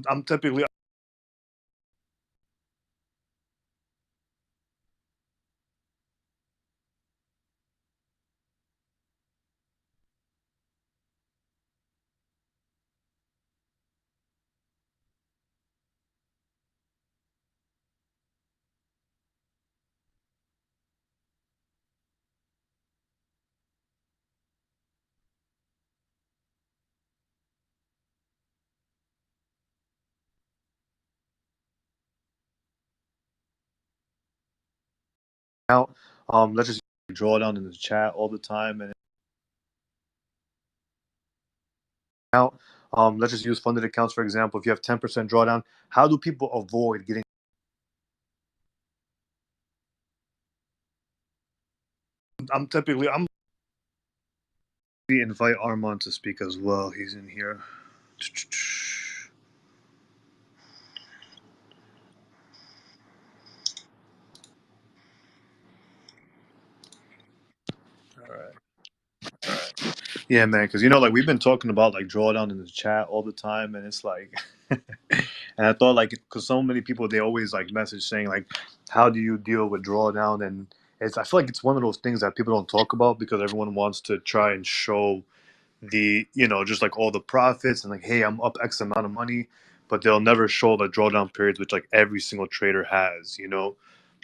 I'm typically out. Let's just draw down in the chat all the time and out. Let's just use funded accounts for example. If you have 10% drawdown, how do people avoid getting? I'm we invite Armand to speak as well. He's in here. All right. Yeah, man, because like we've been talking about like drawdown in the chat all the time, and it's like, and I thought like because so many people they always like message saying like, how do you deal with drawdown? And I feel like it's one of those things that people don't talk about because everyone wants to try and show the just like all the profits and like hey I'm up X amount of money, but they'll never show the drawdown periods which like every single trader has.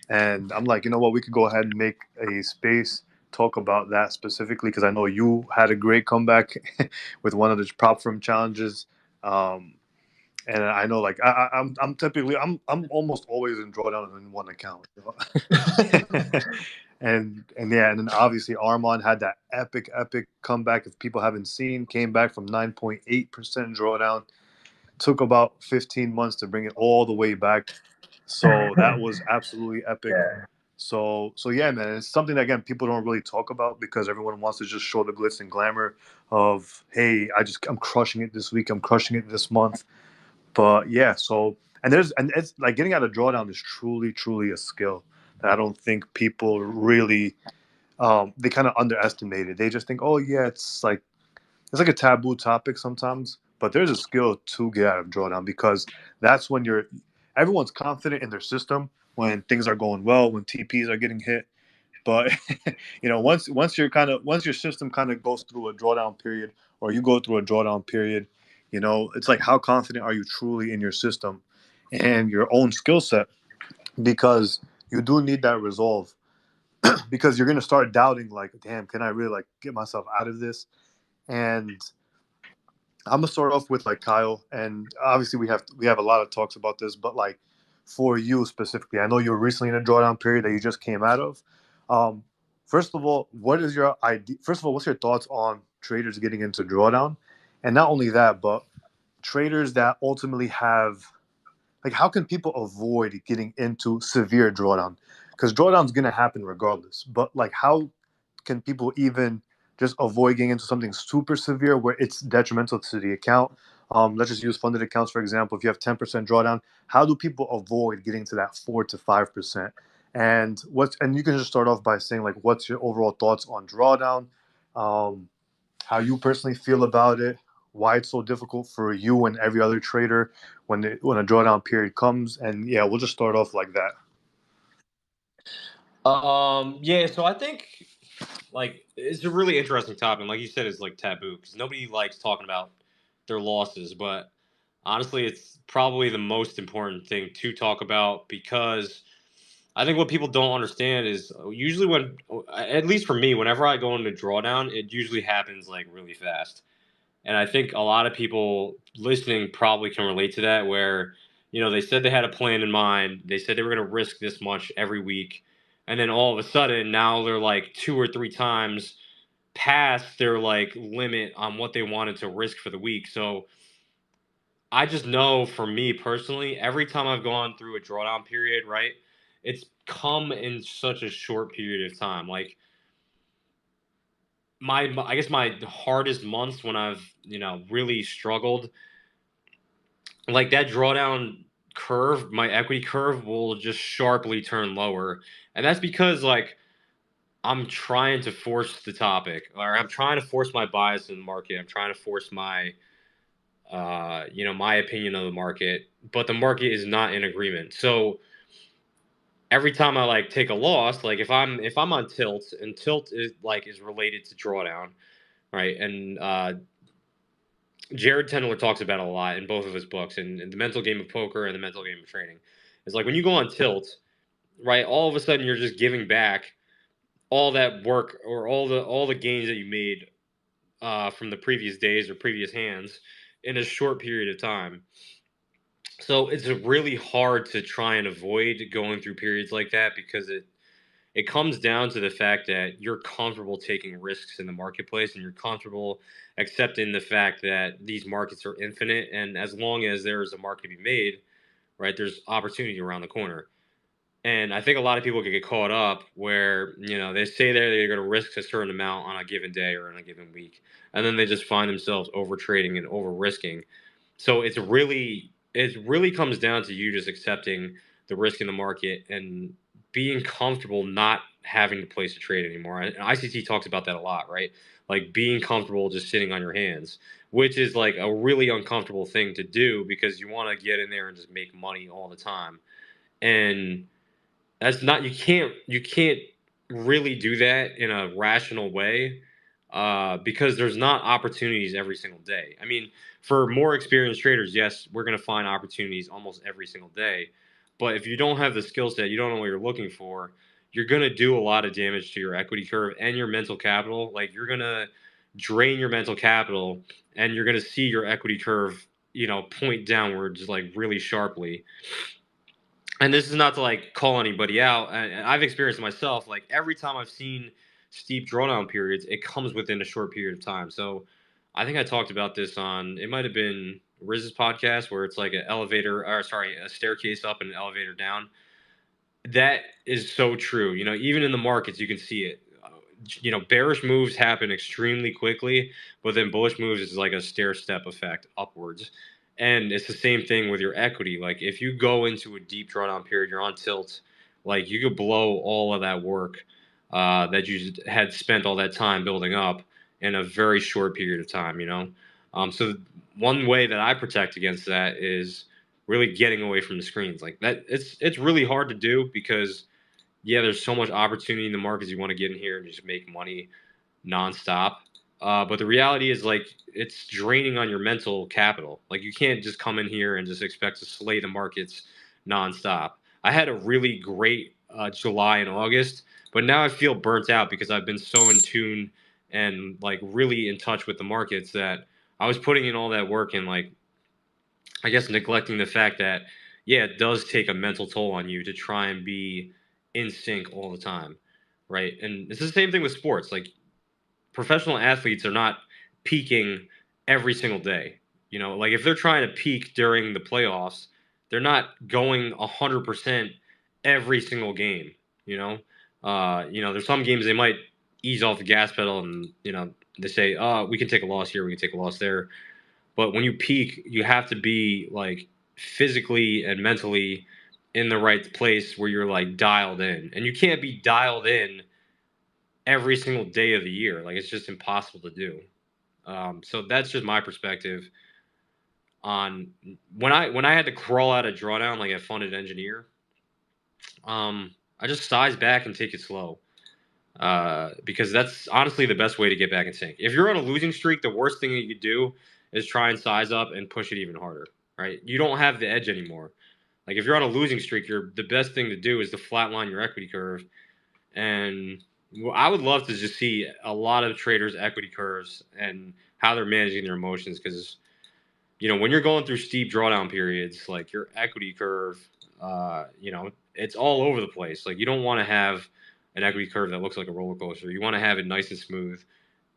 And I'm like, you know what, we could go ahead and make a space talk about that specifically because I know you had a great comeback with one of the prop firm challenges. Um, and I know like I'm typically I'm almost always in drawdown in one account. And yeah, and then obviously Armand had that epic comeback. If people haven't seen, came back from 9.8% drawdown, took about 15 months to bring it all the way back. So that was absolutely epic. Yeah. So yeah, man, it's something that again people don't really talk about because everyone wants to just show the glitz and glamour of hey, I'm crushing it this week, I'm crushing it this month. But yeah, and it's like getting out of drawdown is truly a skill that I don't think people really they kind of underestimate it. They just think, oh yeah, it's like a taboo topic sometimes, but there's a skill to get out of drawdown because that's when everyone's confident in their system when things are going well, when TPs are getting hit. But once your system kind of goes through a drawdown period, or you go through a drawdown period, it's like how confident are you truly in your system and your own skill set? Because you do need that resolve because you're gonna start doubting, like, damn, can I really like get myself out of this? And I'm gonna start off with like Kyle, and obviously we have a lot of talks about this, but like for you specifically, I know you were recently in a drawdown period that you just came out of. Um, first of all, what is your idea? First of all, what's your thoughts on traders getting into drawdown, and not only that, but traders that ultimately have like how can people avoid getting into severe drawdown? Because drawdown's gonna happen regardless, but like how can people even just avoid getting into something super severe where it's detrimental to the account? Let's just use funded accounts for example. If you have 10% drawdown, how do people avoid getting to that 4 to 5%? And you can just start off by saying like, what's your overall thoughts on drawdown? Um, how you personally feel about it? Why it's so difficult for you and every other trader when a drawdown period comes? And yeah, we'll just start off like that. Yeah, so I think like it's a really interesting topic. Like you said, it's like taboo because nobody likes talking about their losses. But honestly, it's probably the most important thing to talk about because I think what people don't understand is usually when, at least for me, whenever I go into drawdown, it usually happens like really fast. And I think a lot of people listening probably can relate to that, where, they said they had a plan in mind. They said they were going to risk this much every week. And then all of a sudden, now they're like two or three times past their like limit on what they wanted to risk for the week. So I just know for me personally, every time I've gone through a drawdown period, right, it's come in such a short period of time. Like I guess my hardest months when I've, really struggled, like that drawdown curve, my equity curve will just sharply turn lower. And that's because like I'm trying to force the topic, or I'm trying to force my bias in the market. I'm trying to force my my opinion of the market, but the market is not in agreement. So every time I like take a loss, like if I'm on tilt, and tilt is related to drawdown, right? And Jared Tendler talks about it a lot in both of his books, and the mental game of poker and the mental game of trading. It's like when you go on tilt, right? All of a sudden, you're just giving back all that work or all the gains that you made from the previous days or previous hands in a short period of time. So it's really hard to try and avoid going through periods like that because it comes down to the fact that you're comfortable taking risks in the marketplace and you're comfortable accepting the fact that these markets are infinite, and as long as there is a market to be made, right, there's opportunity around the corner. And I think a lot of people can get caught up where, they say they're going to risk a certain amount on a given day or in a given week. And then they just find themselves over trading and over risking. So it really comes down to you just accepting the risk in the market and being comfortable not having to place a trade anymore. And ICT talks about that a lot, right? Like being comfortable just sitting on your hands, which is like a really uncomfortable thing to do because you want to get in there and just make money all the time. And that's not you can't really do that in a rational way because there's not opportunities every single day. I mean, for more experienced traders, yes, we're going to find opportunities almost every single day. But if you don't have the skill set, you don't know what you're looking for, you're going to do a lot of damage to your equity curve and your mental capital. Like you're going to drain your mental capital and you're going to see your equity curve, point downwards like really sharply. And this is not to like call anybody out. And I've experienced it myself. Like every time I've seen steep drawdown periods, it comes within a short period of time. So I think I talked about this on, it might have been Riz's podcast, where it's like an elevator, or sorry, a staircase up and an elevator down. That is so true. Even in the markets, you can see it. Bearish moves happen extremely quickly, but then bullish moves is like a stair step effect upwards. And it's the same thing with your equity. Like if you go into a deep drawdown period, you're on tilt, like you could blow all of that work that you had spent all that time building up in a very short period of time. So one way that I protect against that is really getting away from the screens. Like that, it's really hard to do because yeah, there's so much opportunity in the markets. You want to get in here and just make money nonstop. But the reality is, like, it's draining on your mental capital. Like, you can't just come in here and just expect to slay the markets nonstop. I had a really great July and August, but now I feel burnt out because I've been so in tune and like really in touch with the markets that I was putting in all that work and like I guess neglecting the fact that yeah, it does take a mental toll on you to try and be in sync all the time, right? And it's the same thing with sports. Like professional athletes are not peaking every single day. Like if they're trying to peak during the playoffs, they're not going 100% every single game. There's some games they might ease off the gas pedal and they say, "Oh, we can take a loss here, we can take a loss there." But when you peak, you have to be like physically and mentally in the right place where you're like dialed in. And you can't be dialed in every single day of the year. Like it's just impossible to do. So that's just my perspective on when I had to crawl out of drawdown like a funded engineer. I just size back and take it slow. Because that's honestly the best way to get back in sync. If you're on a losing streak, the worst thing that you could do is try and size up and push it even harder, right? You don't have the edge anymore. Like if you're on a losing streak, the best thing to do is to flatline your equity curve. And I would love to just see a lot of traders' equity curves and how they're managing their emotions because when you're going through steep drawdown periods, like your equity curve, it's all over the place. Like you don't want to have an equity curve that looks like a roller coaster. You want to have it nice and smooth.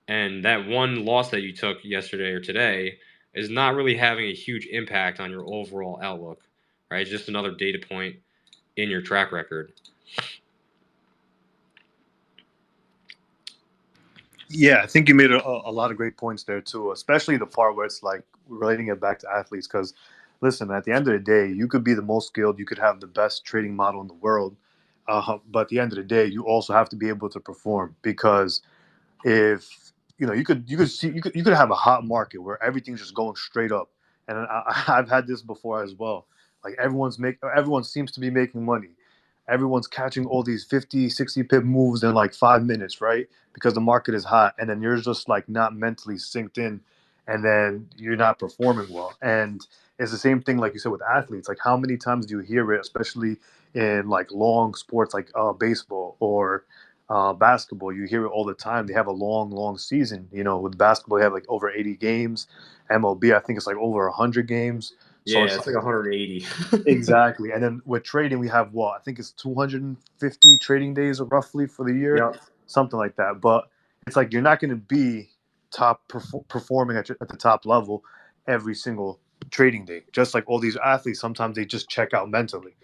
And that one loss that you took yesterday or today is not really having a huge impact on your overall outlook, right? It's just another data point in your track record. Yeah, I think you made a lot of great points there too, especially the part where it's like relating it back to athletes. Because, listen, at the end of the day, you could be the most skilled, you could have the best trading model in the world, but at the end of the day, you also have to be able to perform. Because if you could have a hot market where everything's just going straight up, and I've had this before as well. Like everyone seems to be making money. Everyone's catching all these 50, 60 pip moves in like 5 minutes, right? Because the market is hot, and then you're just like not mentally synced in, and then you're not performing well. And it's the same thing, like you said, with athletes. Like, how many times do you hear it, especially in like long sports like baseball or basketball? You hear it all the time. They have a long, long season. You know, with basketball, they have like over 80 games. MLB, I think it's like over 100 games. So Yeah, it's it's like 180. exactly. And then with trading, we have what? I think it's 250 trading days roughly for the year, Yep. something like that. But it's like you're not going to be performing at the top level every single trading day. Just like all these athletes, sometimes they just check out mentally.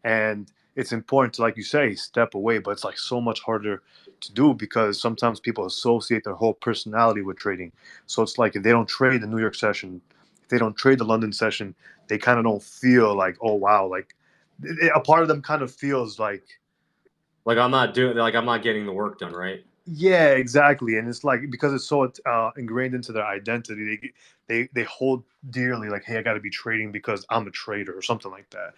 And it's important to, like you say, step away, but it's like so much harder to do because sometimes people associate their whole personality with trading. So it's like if they don't trade the New York session, if they don't trade the London session, they kind of don't feel like, oh wow, like a part of them kind of feels like, Like I'm not getting the work done, right? yeah, exactly. And it's like because it's so ingrained into their identity, they hold dearly like, hey, I got to be trading because I'm a trader or something like that,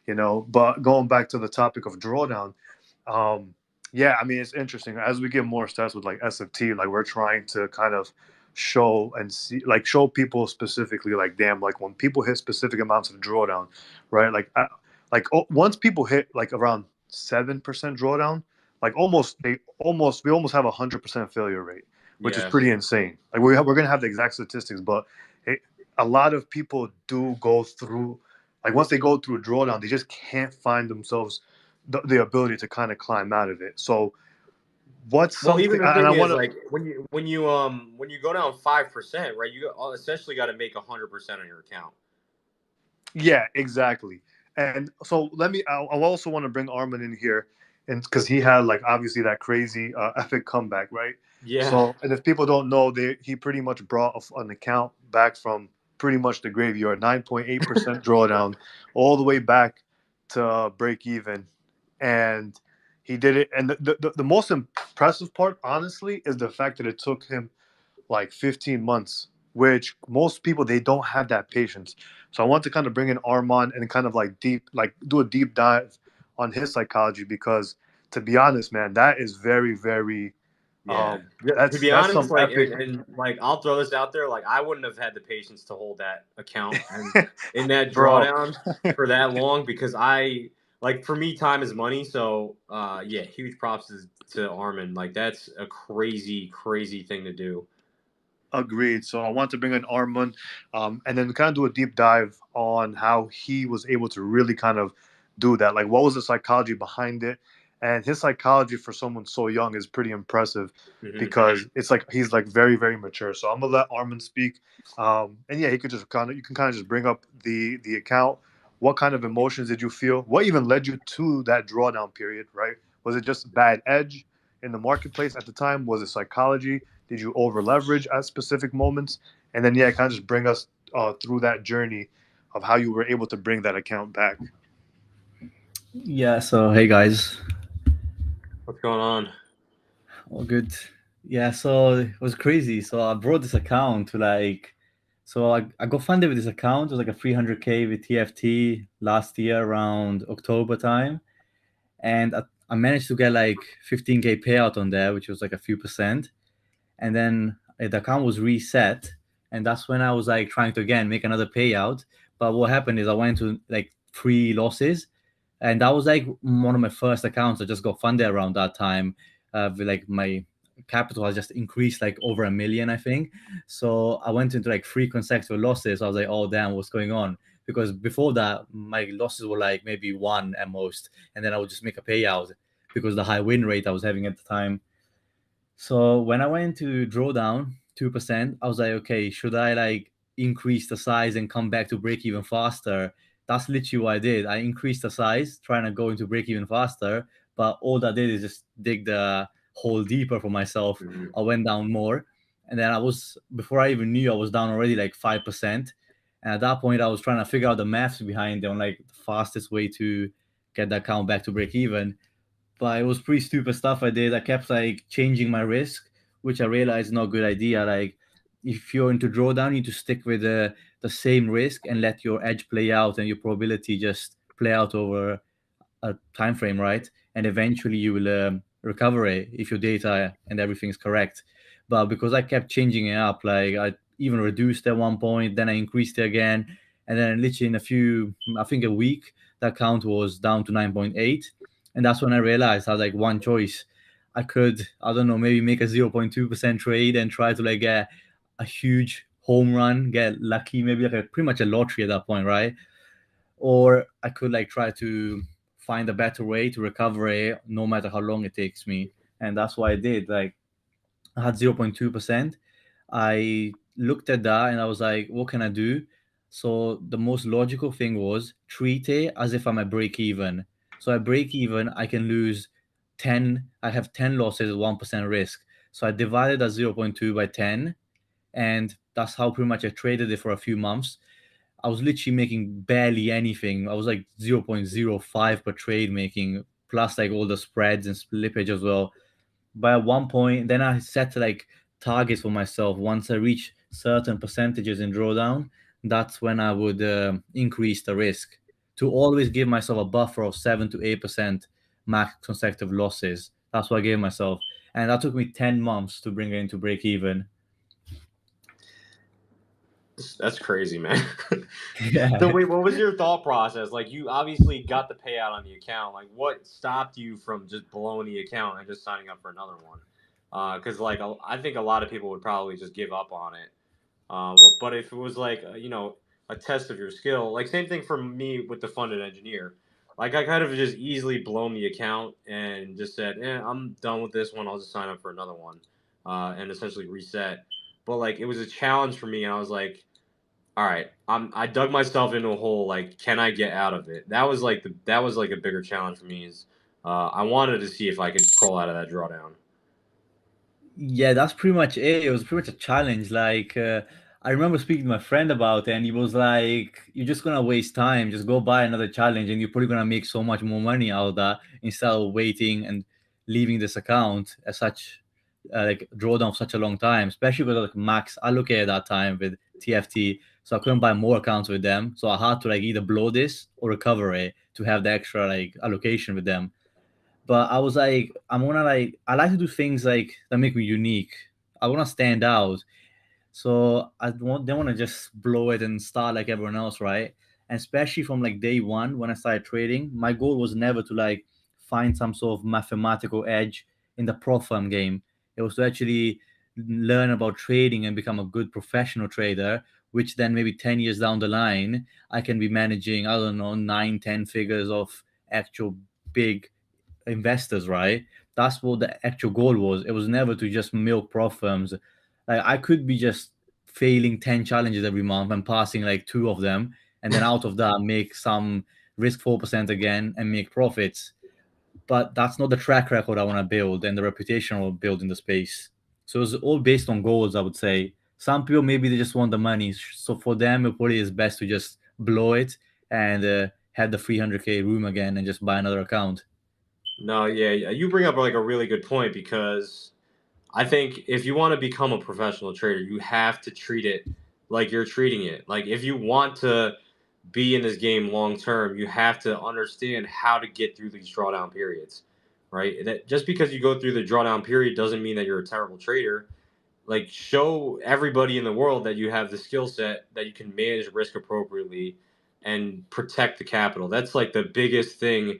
you know. But going back to the topic of drawdown, um, yeah, I mean, it's interesting as we get more stats with like SFT, like we're trying to kind of show and see, like show people specifically, like, damn, like when people hit specific amounts of drawdown, right? Once people hit like around 7% drawdown, like we almost have 100% failure rate, which is Yeah. pretty insane. Like we're gonna have the exact statistics, but it, a lot of people do go through, like once they go through a drawdown, they just can't find themselves the ability to kind of climb out of it. So what's Well, even something, the and I thing is, want to, like when you go down 5%, right? You essentially got to make 100% on your account. yeah, exactly. And so I also want to bring Armin in here, and because he had like obviously that crazy epic comeback, right? Yeah. So, and if people don't know, he pretty much brought an account back from pretty much the graveyard, 9.8% drawdown, all the way back to break even, and he did it. And the most impressive part, honestly, is the fact that it took him like 15 months, which most people they don't have that patience. So I want to kind of bring in Armand and kind of like do a deep dive on his psychology because to be honest, man, that is very, very Yeah. Yeah, to be that's honest, some like epic. and like I'll throw this out there, like I wouldn't have had the patience to hold that account and in that Bro. drawdown for that long because I like for me time is money. So yeah, huge props to Armin. Like that's a crazy thing to do. Agreed. So I want to bring in Armand, and then kind of do a deep dive on how he was able to really kind of do that. Like, what was the psychology behind it? And his psychology for someone so young is pretty impressive Hmm. because it's like he's like very, very mature. So I'm gonna let Armand speak, and yeah, he could just kind of you can kind of just bring up the account. What kind of emotions did you feel? What even led you to that drawdown period? Right? Was it just bad edge in the marketplace at the time? Was it psychology? Did you over leverage at specific moments? And then, yeah, kind of just bring us through that journey of how you were able to bring that account back. Yeah, so hey guys, What's going on? all good. Yeah, so it was crazy. So I brought this account to like, so I got funded with this account. It was like a 300K with TFT last year around October time. And I managed to get like 15K payout on there, which was like a few percent. And then the account was reset. And that's when I was like trying to again make another payout. But what happened is I went to like 3 losses. And that was like one of my first accounts. I just got funded around that time. With like my capital has just increased like over 1 million, I think. So I went into like 3 consecutive losses. I was like, oh damn, what's going on? Because before that, my losses were like maybe one at most, and then I would just make a payout because the high win rate I was having at the time. So when I went to draw down 2%, I was like, okay, should I like increase the size and come back to break even faster? That's literally what I did. I increased the size, trying to go into break even faster. But all that did is just dig the hole deeper for myself. Hmm. I went down more. And then before I even knew, I was down already like 5%. And at that point, I was trying to figure out the maths behind it on like the fastest way to get that account back to break even. But it was pretty stupid stuff I did. I kept like changing my risk, which I realized is not a good idea. Like if you're into drawdown, you need to stick with the the same risk and let your edge play out and your probability just play out over a time frame, right? And eventually you will recover it if your data and everything is correct. But because I kept changing it up, like I even reduced at one point, then I increased it again, and then literally in I think a week, that count was down to 9.8, and that's when I realized I had like one choice. I could, I don't know, maybe make a 0.2% trade and try to like get a huge home run, get lucky, maybe like a pretty much a lottery at that point, right? Or I could like try to find a better way to recover it, no matter how long it takes me. And that's what I did. Like I had 0.2%. I looked at that and I was like, what can I do? So the most logical thing was treat it as if I'm a break even. So I break even, I can lose 10, I have 10 losses at 1% risk. So I divided that zero point 0.2 by 10. And that's how pretty much I traded it for a few months. I was literally making barely anything. I was like 0.05 per trade making, plus like all the spreads and slippage as well. But at one point, then I set like targets for myself. Once I reach certain percentages in drawdown, that's when I would increase the risk to always give myself a buffer of 7 to 8% max consecutive losses. That's what I gave myself. And that took me 10 months to bring it into break even. That's crazy, man. So Yeah. wait, what was your thought process? Like, you obviously got the payout on the account. Like, what stopped you from just blowing the account and just signing up for another one? Because like I think a lot of people would probably just give up on it. But if it was like a test of your skill, like same thing for me with the funded engineer. Like I kind of just easily blown the account and just said, I'm done with this one. I'll just sign up for another one, and essentially reset. But like it was a challenge for me, and I was like, all right, I dug myself into a hole. Like, can I get out of it? That was like a bigger challenge for me. Is I wanted to see if I could crawl out of that drawdown. Yeah, that's pretty much it. It was pretty much a challenge. Like, I remember speaking to my friend about it, and he was like, "You're just gonna waste time. Just go buy another challenge, and you're probably gonna make so much more money out of that instead of waiting and leaving this account as such, like drawdown for such a long time. Especially with like max allocated that time with TFT, so I couldn't buy more accounts with them. So I had to like either blow this or recover it to have the extra like allocation with them. But I was like, I like to do things like that make me unique. I want to stand out. So don't want to just blow it and start like everyone else, right? And especially from like day one when I started trading, my goal was never to like find some sort of mathematical edge in the prop firm game. It was to actually learn about trading and become a good professional trader, which then maybe 10 years down the line, I can be managing, I don't know, 9, 10 figures of actual big investors, right? That's what the actual goal was. It was never to just milk prop firms. Like I could be just failing 10 challenges every month and passing like two of them, and then out of that make some risk 4% again and make profits. But that's not the track record I want to build and the reputation I will build in the space. So it's all based on goals, I would say. Some people maybe they just want the money. So for them, it probably is best to just blow it and have the 300K room again and just buy another account. No, yeah, you bring up like a really good point because I think if you want to become a professional trader, you have to treat it like you're treating it. Like if you want to be in this game long term, you have to understand how to get through these drawdown periods, right? That just because you go through the drawdown period doesn't mean that you're a terrible trader. Like show everybody in the world that you have the skill set that you can manage risk appropriately and protect the capital. That's like the biggest thing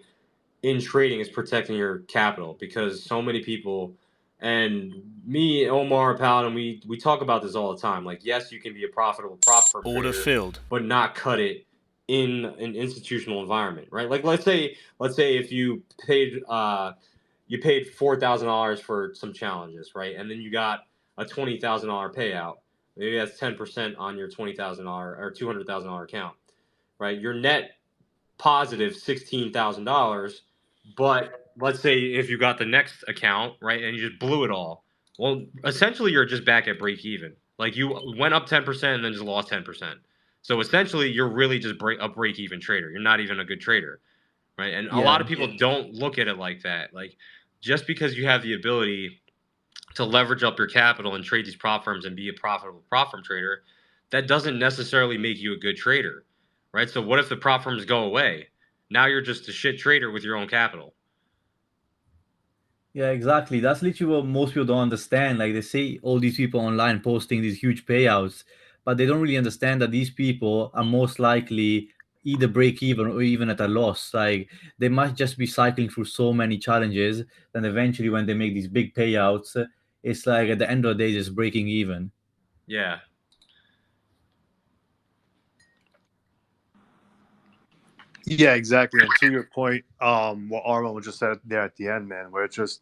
in trading is protecting your capital because so many people and me, Omar, Paladin, we talk about this all the time. Like, yes, you can be a profitable prop firm Order trader, filled. but not cut it in an institutional environment, right? Like, let's say if you paid $4,000 for some challenges, right, and then you got a $20,000 payout. Maybe that's 10% on your $20,000 or $200,000 account, right? Your net positive $16,000, but let's say if you got the next account, right, and you just blew it all, well, essentially you're just back at break even. Like you went up 10% and then just lost 10%. So essentially you're really just a break even trader. You're not even a good trader, right? And a Yeah. lot of people don't look at it like that. Like just because you have the ability to leverage up your capital and trade these prop firms and be a profitable prop firm trader that doesn't necessarily make you a good trader, right? So what if the prop firms go away? Now you're just a shit trader with your own capital. Yeah, exactly. That's literally what most people don't understand. Like they see all these people online posting these huge payouts, but they don't really understand that these people are most likely either break even or even at a loss. Like they might just be cycling through so many challenges, then eventually when they make these big payouts, it's like at the end of the day just breaking even. Yeah. Yeah, exactly. And to your point, what Armand just said there at the end, man, where it's just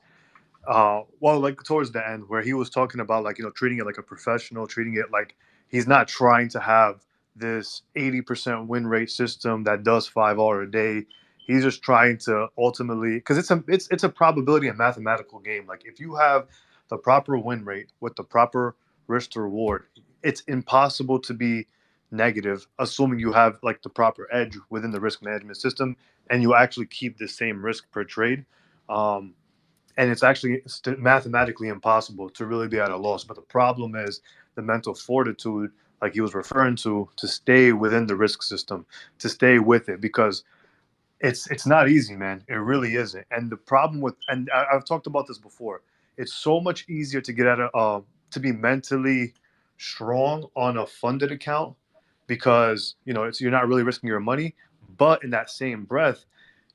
well, like towards the end where he was talking about like, treating it like a professional, treating it like he's not trying to have this 80% win rate system that does 5 hour a day. He's just trying to ultimately, because it's a probability and mathematical game. Like if you have the proper win rate with the proper risk to reward, it's impossible to be negative, assuming you have like the proper edge within the risk management system and you actually keep the same risk per trade. um, and it's actually mathematically impossible to really be at a loss. But the problem is the mental fortitude, like he was referring to stay within the risk system, to stay with it, because it's not easy, man. It really isn't. And the problem with, and I've talked about this before, it's so much easier to get at a to be mentally strong on a funded account because it's you're not really risking your money, but in that same breath,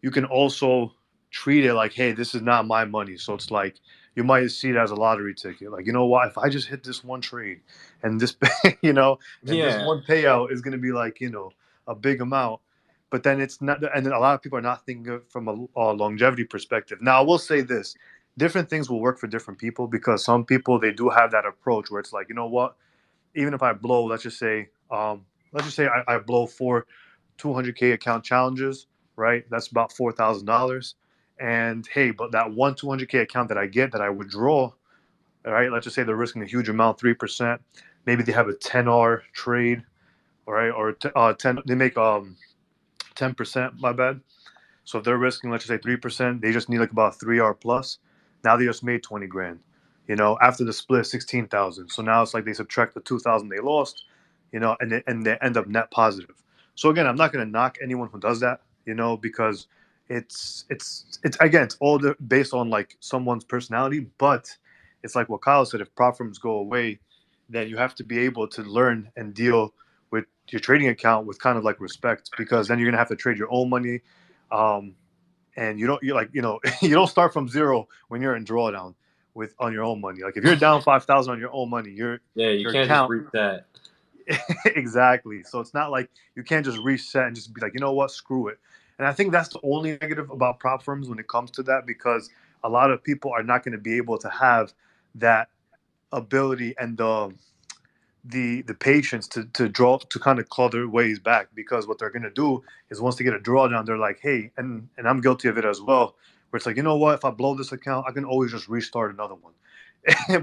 you can also treat it like, hey, this is not my money. So it's like you might see it as a lottery ticket. Like, you know what? If I just hit this one trade and this, and this Yeah. one payout is going to be like, a big amount, but then it's not, and then a lot of people are not thinking of it from a longevity perspective. Now I will say this: different things will work for different people, because some people, they do have that approach where it's like, you know what, even if I blow, let's just say I blow 4 200K account challenges, right? That's about $4,000. And hey, but that one 200K account that I get, that I withdraw, all right, let's just say they're risking a huge amount, 3%. Maybe they have a 10R trade, all right, or 10, they make 10%, my bad. So if they're risking, let's just say 3%, they just need like about 3R plus. Now they just made 20 grand. After the split, 16,000. So now it's like they subtract the 2,000 they lost, and they end up net positive. So again, I'm not going to knock anyone who does that, because it's again, it's all based on like someone's personality. But it's like what Kyle said: if prop firms go away, then you have to be able to learn and deal with your trading account with kind of like respect, because then you're gonna have to trade your own money, um, and you don't start from zero when you're in drawdown with on your own money. Like if you're down 5,000 on your own money, Yeah, you your can't just account reset. exactly. So it's not like you can't just reset and just be like, you know what, screw it. And I think that's the only negative about prop firms when it comes to that, because a lot of people are not going to be able to have that ability and the patience to draw, to kind of claw their ways back, because what they're going to do is once they get a drawdown, they're like, hey, and I'm guilty of it as well, where it's like, you know what, if I blow this account, I can always just restart another one.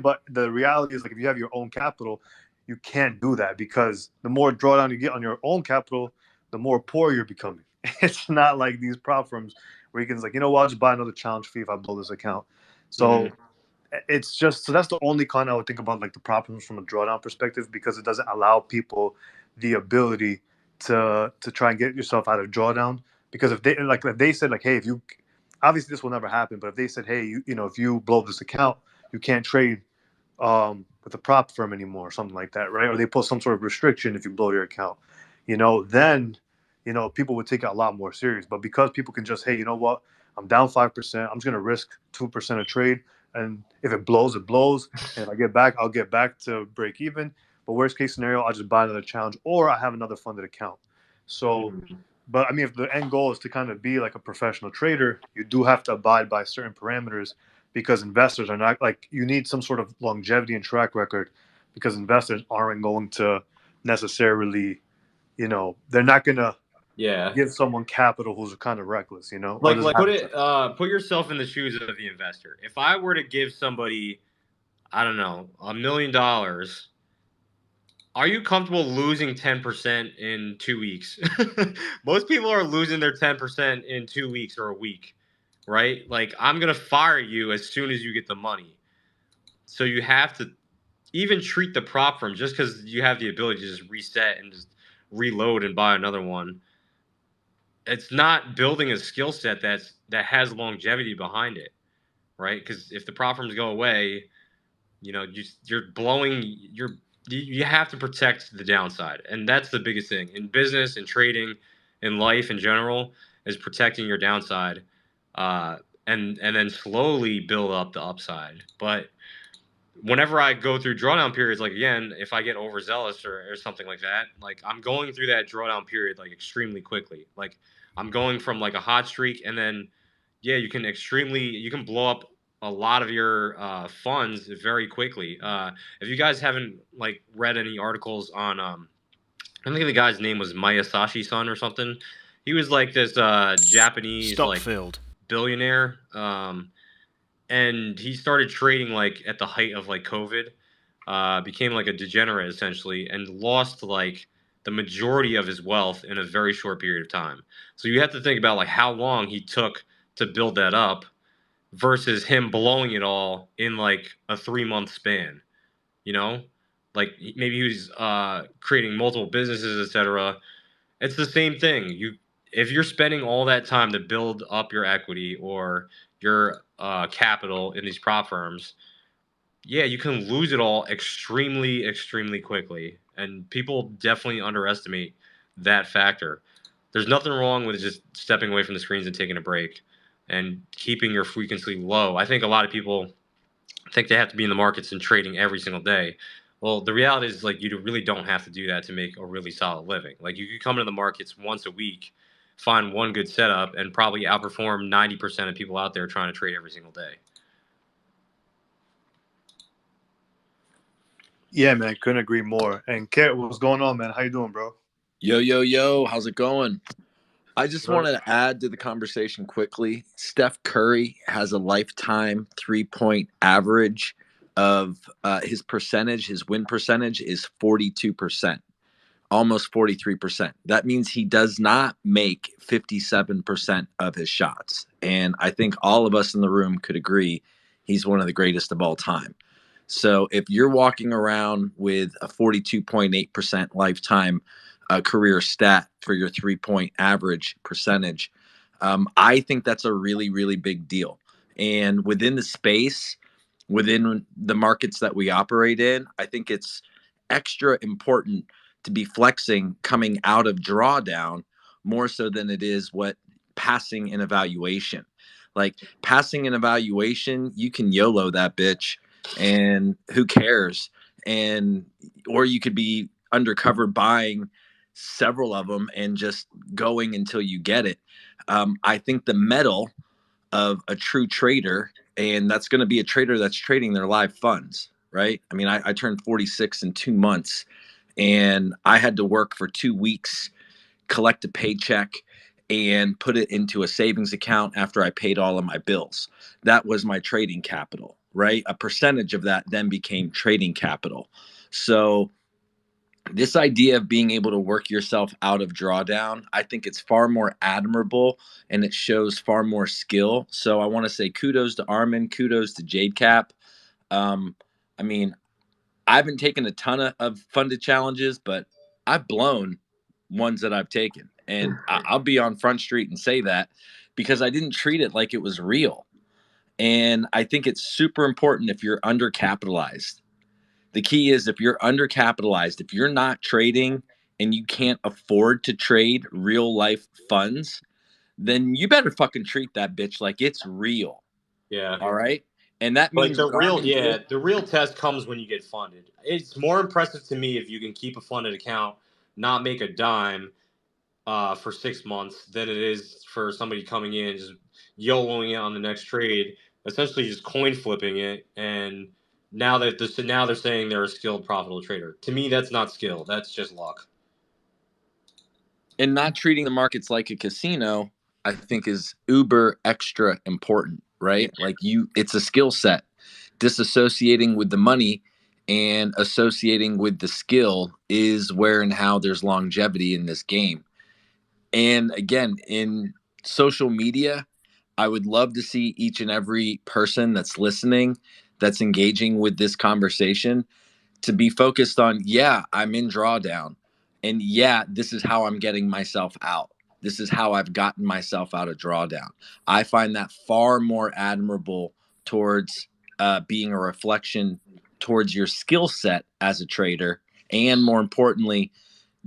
But the reality is, like, if you have your own capital, you can't do that, because the more drawdown you get on your own capital, the more poor you're becoming. It's not like these prop firms where you can just like, you know what, I'll just buy another challenge fee if I blow this account. So Mm-hmm. it's just, so that's the only kind I would think about, like the problems from a drawdown perspective, because it doesn't allow people the ability to try and get yourself out of drawdown. Because if they said like, hey, if you, obviously this will never happen, but if they said, hey, if you blow this account, you can't trade with a prop firm anymore, or something like that, right? Or they put some sort of restriction if you blow your account, then people would take it a lot more serious. But because people can just, hey, you know what, I'm down 5%, I'm just gonna risk 2% a trade, and if it blows, it blows, and if I get back, I'll get back to break even. But worst case scenario, I'll just buy another challenge, or I have another funded account. So, Mm-hmm. but I mean, if the end goal is to kind of be like a professional trader, you do have to abide by certain parameters, because investors are not like, you need some sort of longevity and track record, because investors aren't going to necessarily, they're not going to Yeah. give someone capital who's kind of reckless, or Like doesn't put have it put yourself in the shoes of the investor. If I were to give somebody, I don't know, $1 million, are you comfortable losing 10% in 2 weeks? Most people are losing their 10% in 2 weeks or a week, right? Like I'm gonna fire you as soon as you get the money. So you have to even treat the prop firm just because you have the ability to just reset and just reload and buy another one. It's not building a skill set that has longevity behind it, right? Because if the prop firms go away, you're blowing you have to protect the downside, and that's the biggest thing in business and trading, in life in general, is protecting your downside, uh, and then slowly build up the upside. But whenever I go through drawdown periods, like again, if I get overzealous or something like that, like I'm going through that drawdown period like extremely quickly. Like I'm going from like a hot streak, and then yeah, you can blow up a lot of your funds very quickly. If you guys haven't like read any articles on, I think the guy's name was Masayoshi-san or something. He was like this Japanese Stop like filled. billionaire. And he started trading like at the height of like COVID, became like a degenerate essentially, and lost like the majority of his wealth in a very short period of time. So you have to think about like how long he took to build that up versus him blowing it all in like a 3 month span. You know, like maybe he was creating multiple businesses, etc. It's the same thing. If you're spending all that time to build up your equity or your capital in these prop firms, yeah, you can lose it all extremely, extremely quickly. And people definitely underestimate that factor. There's nothing wrong with just stepping away from the screens and taking a break and keeping your frequency low. I think a lot of people think they have to be in the markets and trading every single day. Well, the reality is like you really don't have to do that to make a really solid living. Like you could come into the markets once a week, find one good setup, and probably outperform 90% of people out there trying to trade every single day. Yeah, man, couldn't agree more. And Kurt, what's going on, man? How you doing, bro? Yo, how's it going? I just wanted to add to the conversation quickly. Steph Curry has a lifetime 3-point average of his win percentage is 42%, almost 43%. That means he does not make 57% of his shots. And I think all of us in the room could agree he's one of the greatest of all time. So if you're walking around with a 42.8% lifetime career stat for your 3-point average percentage, I think that's a really, really big deal. And within the space, within the markets that we operate in, I think it's extra important to be flexing coming out of drawdown more so than it is what passing an evaluation. Like passing an evaluation, you can YOLO that bitch and who cares? And or you could be undercover buying several of them and just going until you get it. I think the metal of a true trader, and that's going to be a trader that's trading their live funds, right? I mean, I turned 46 in 2 months, and I had to work for 2 weeks, collect a paycheck, and put it into a savings account after I paid all of my bills. That was my trading capital, right? A percentage of that then became trading capital. So this idea of being able to work yourself out of drawdown, I think it's far more admirable and it shows far more skill. So I want to say kudos to Armin, kudos to Jade Cap. I mean, I haven't taken a ton of funded challenges, but I've blown ones that I've taken. And I'll be on Front Street and say that because I didn't treat it like it was real. And I think it's super important if you're undercapitalized. The key is if you're undercapitalized, if you're not trading and you can't afford to trade real life funds, then you better fucking treat that bitch like it's real. Yeah. All right. And that Like means the real test comes when you get funded. It's more impressive to me if you can keep a funded account, not make a dime for 6 months than it is for somebody coming in just YOLOing it on the next trade, essentially just coin flipping it. And now they're saying they're a skilled, profitable trader. To me, that's not skill. That's just luck. And not treating the markets like a casino, I think, is uber extra important, right? Like it's a skill set. Disassociating with the money and associating with the skill is where and how there's longevity in this game. And again, in social media, I would love to see each and every person that's listening, that's engaging with this conversation, to be focused on, yeah, I'm in drawdown, and yeah, this is how I'm getting myself out. This is how I've gotten myself out of drawdown. I find that far more admirable towards being a reflection towards your skill set as a trader, and more importantly,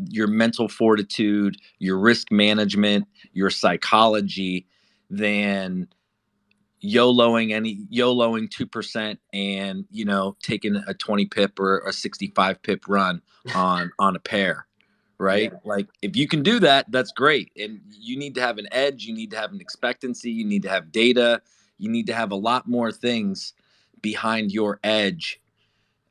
your mental fortitude, your risk management, your psychology, than YOLOing 2% and taking a 20 pip or a 65 pip run on a pair, right? Yeah. Like, if you can do that, that's great. And you need to have an edge, you need to have an expectancy, you need to have data, you need to have a lot more things behind your edge.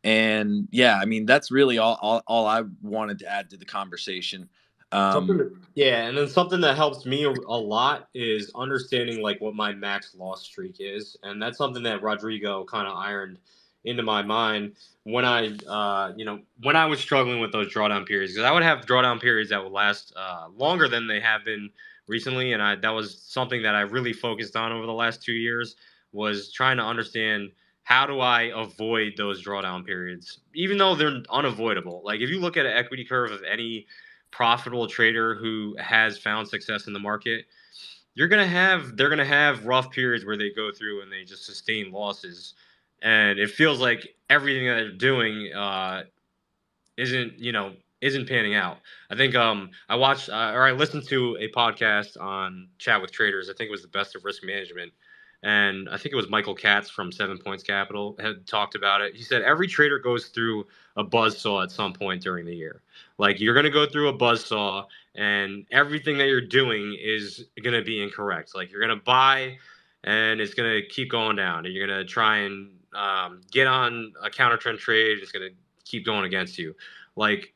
And yeah, I mean, that's really all I wanted to add to the conversation. Yeah, and then something that helps me a lot is understanding like what my max loss streak is, and that's something that Rodrigo kind of ironed into my mind when when I was struggling with those drawdown periods, because I would have drawdown periods that would last longer than they have been recently, and that was something that I really focused on over the last 2 years, was trying to understand how do I avoid those drawdown periods, even though they're unavoidable. Like, if you look at an equity curve of any profitable trader who has found success in the market, they're gonna have rough periods where they go through and they just sustain losses, and it feels like everything that they're doing isn't panning out. I think I watched or I listened to a podcast on Chat with Traders. I think it was the Best of Risk Management, and I think it was Michael Katz from 7 Points Capital had talked about it. He said every trader goes through a buzzsaw at some point during the year. Like, you're going to go through a buzzsaw, and everything that you're doing is going to be incorrect. Like, you're going to buy, and it's going to keep going down, and you're going to try and get on a counter trend trade. It's going to keep going against you. Like,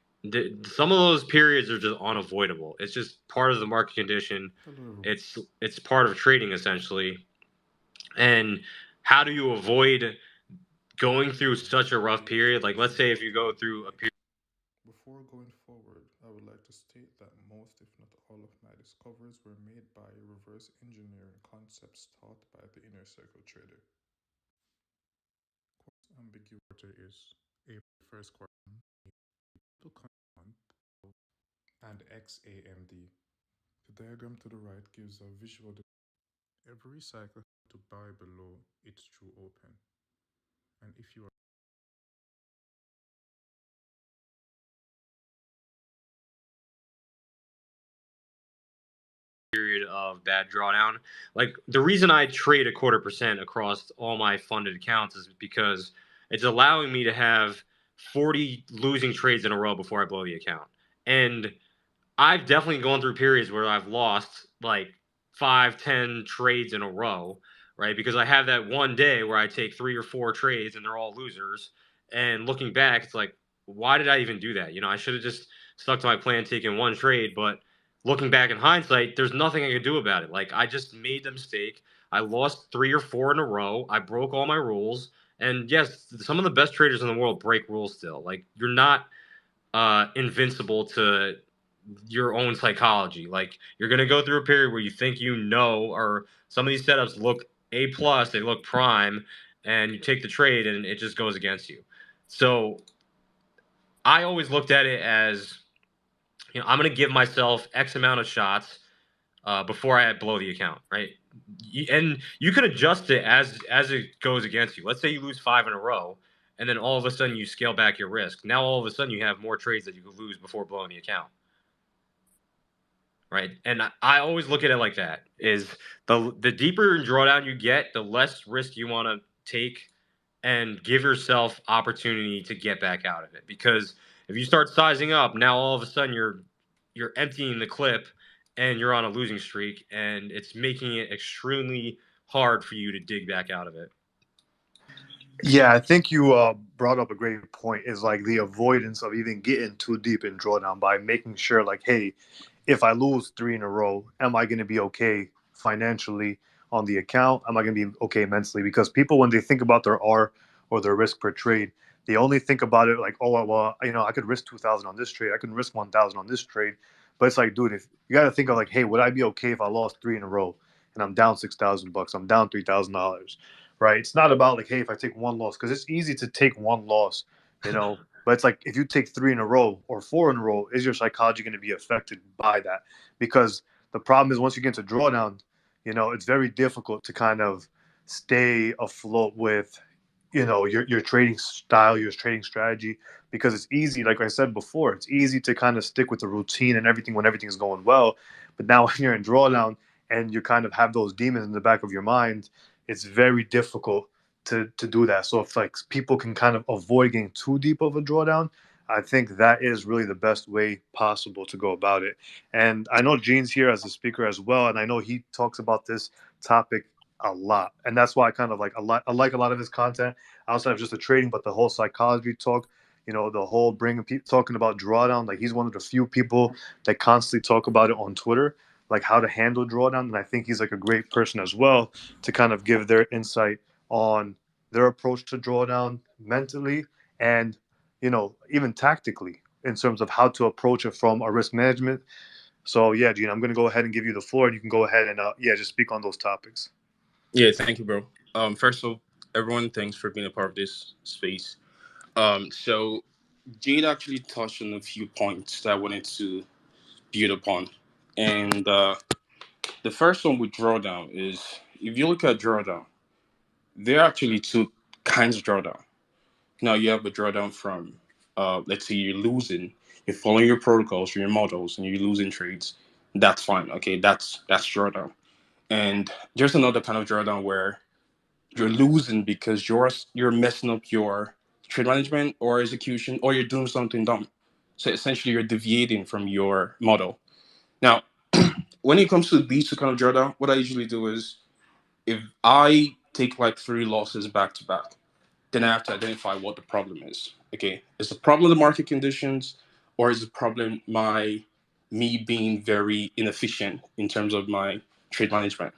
some of those periods are just unavoidable. It's just part of the market condition. Hello. It's part of trading, essentially. And how do you avoid going through such a rough period? Like, let's say if you go through a period. Before going forward, I would like to state that most, if not all, of my discoveries were made by reverse engineering concepts taught by the inner circle trader. Ambiguity is a first quarter month and XAMD. The diagram to the right gives a visual. Every cycle to buy below its true open. And if you are Period of bad drawdown. Like, the reason I trade 0.25% across all my funded accounts is because it's allowing me to have 40 losing trades in a row before I blow the account. And I've definitely gone through periods where I've lost like 5, 10 trades in a row, right? Because I have that one day where I take 3 or 4 trades and they're all losers. And looking back, it's like, why did I even do that? I should have just stuck to my plan, taking one trade. But looking back in hindsight, there's nothing I could do about it. Like, I just made the mistake. I lost 3 or 4 in a row. I broke all my rules. And yes, some of the best traders in the world break rules still. Like, you're not invincible to your own psychology. Like, you're gonna go through a period where you think or some of these setups look A plus, they look prime, and you take the trade and it just goes against you. So I always looked at it as, I'm gonna give myself X amount of shots before I blow the account, right? And you can adjust it as it goes against you. Let's say you lose 5 in a row, and then all of a sudden you scale back your risk. Now all of a sudden you have more trades that you could lose before blowing the account, right? And I always look at it like that: is the deeper in drawdown you get, the less risk you want to take, and give yourself opportunity to get back out of it. Because if you start sizing up, now all of a sudden you're emptying the clip and you're on a losing streak, and it's making it extremely hard for you to dig back out of it. Yeah, I think you brought up a great point. Is like the avoidance of even getting too deep in drawdown by making sure, like, hey, if I lose 3 in a row, am I going to be okay financially on the account? Am I going to be okay mentally? Because people, when they think about their R or their risk per trade, they only think about it like, oh, well, I could risk 2,000 on this trade. I can risk 1,000 on this trade. But it's like, dude, if you got to think of like, hey, would I be okay if I lost 3 in a row and I'm down $6,000? I'm down $3,000, right? It's not about like, hey, if I take one loss, because it's easy to take one loss, you know. But it's like if you take 3 in a row or 4 in a row, is your psychology going to be affected by that? Because the problem is once you get into drawdown, it's very difficult to kind of stay afloat with your trading style, your trading strategy, because it's easy, like I said before, it's easy to kind of stick with the routine and everything when everything's going well. But now when you're in drawdown and you kind of have those demons in the back of your mind, it's very difficult to do that. So if like people can kind of avoid getting too deep of a drawdown, I think that is really the best way possible to go about it. And I know Gene's here as a speaker as well, and I know he talks about this topic a lot, and that's why I kind of like I like a lot of his content outside of just the trading, but the whole psychology talk. The whole bringing talking about drawdown. Like he's one of the few people that constantly talk about it on Twitter, like how to handle drawdown. And I think he's like a great person as well to kind of give their insight on their approach to drawdown mentally and even tactically in terms of how to approach it from a risk management. So yeah, Gene, I'm going to go ahead and give you the floor, and you can go ahead and just speak on those topics. Yeah, thank you, bro. First of all, everyone, thanks for being a part of this space. So Jade actually touched on a few points that I wanted to build upon, and the first one with drawdown is if you look at drawdown, there are actually two kinds of drawdown. Now you have a drawdown from, let's say you're losing, you're following your protocols, your models, and you're losing trades. That's fine. Okay, that's drawdown. And there's another kind of drawdown where you're losing because you're messing up your trade management or execution, or you're doing something dumb. So essentially, you're deviating from your model. Now, when it comes to these two kind of drawdown, what I usually do is if I take like 3 losses back to back, then I have to identify what the problem is. Okay, is the problem the market conditions, or is the problem me being very inefficient in terms of my trade management?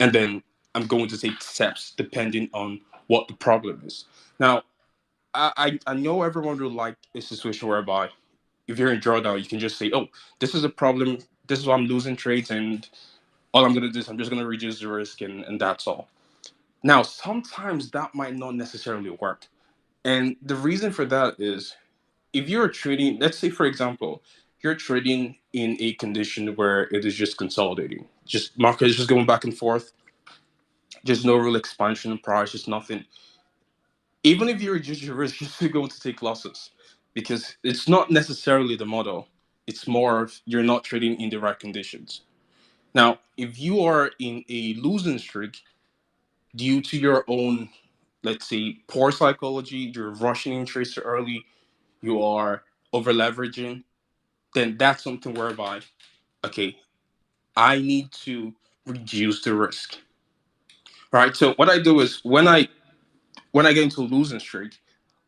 And then I'm going to take steps depending on what the problem is. Now, I know everyone will like a situation whereby if you're in drawdown, you can just say, "Oh, this is a problem. This is why I'm losing trades, and all I'm going to do is I'm just going to reduce the risk, and that's all." Now, sometimes that might not necessarily work, and the reason for that is if you're trading, let's say for example, you're trading in a condition where it is just consolidating, just market is just going back and forth, just no real expansion in price, just nothing. Even if you reduce your risk, you're still going to take losses because it's not necessarily the model. It's more of you're not trading in the right conditions. Now, if you are in a losing streak due to your own, let's say, poor psychology, you're rushing in trades too early, you are over leveraging, then that's something whereby, okay, I need to reduce the risk. Right. So what I do is when I get into a losing streak,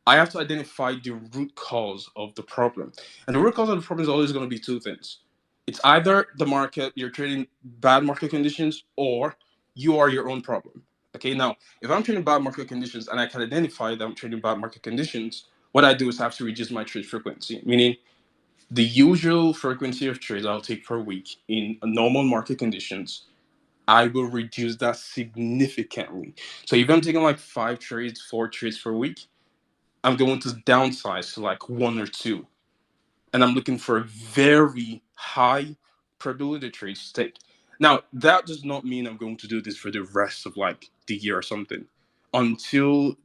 I have to identify the root cause of the problem. And the root cause of the problem is always going to be two things. It's either the market, you're trading bad market conditions, or you are your own problem. Okay, now, if I'm trading bad market conditions and I can identify that I'm trading bad market conditions, what I do is I have to reduce my trade frequency, meaning the usual frequency of trades I'll take per week in normal market conditions. I will reduce that significantly. So if I'm taking like 5 trades, 4 trades per week, I'm going to downsize to like 1 or 2. And I'm looking for a very high probability trade to take. Now, that does not mean I'm going to do this for the rest of like the year or something until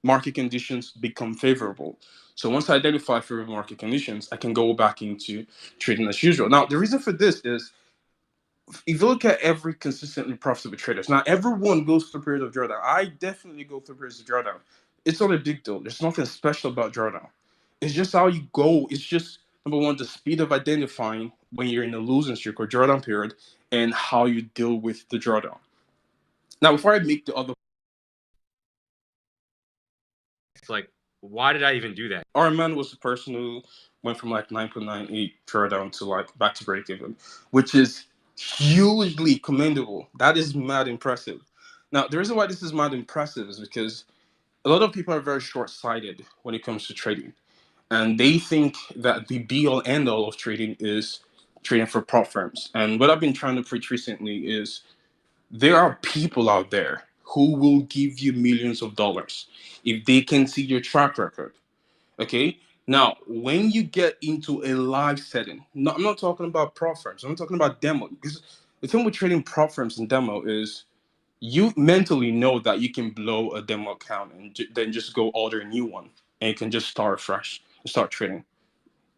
market conditions become favorable. So once I identify favorable market conditions, I can go back into trading as usual. Now, the reason for this is if you look at every consistently profitable traders, now everyone goes through periods of drawdown. I definitely go through periods of drawdown. It's not a big deal. There's nothing special about drawdown. It's just how you go. It's just number one, the speed of identifying when you're in a losing streak or drawdown period, and how you deal with the drawdown. Now, before I make the other, It's like, why did I even do that? our man was the person who went from like 9.98 drawdown to like back to break even, which is hugely commendable. That is mad impressive. Now, the reason why this is mad impressive is because a lot of people are very short-sighted when it comes to trading, and they think that the be-all end-all of trading is trading for prop firms. And what I've been trying to preach recently is there are people out there who will give you millions of dollars if they can see your track record. Okay. Now, when you get into a live setting, no, I'm not talking about prop firms. I'm talking about demo. Because the thing with trading prop firms and demo is you mentally know that you can blow a demo account and then just go order a new one, and you can just start fresh and start trading.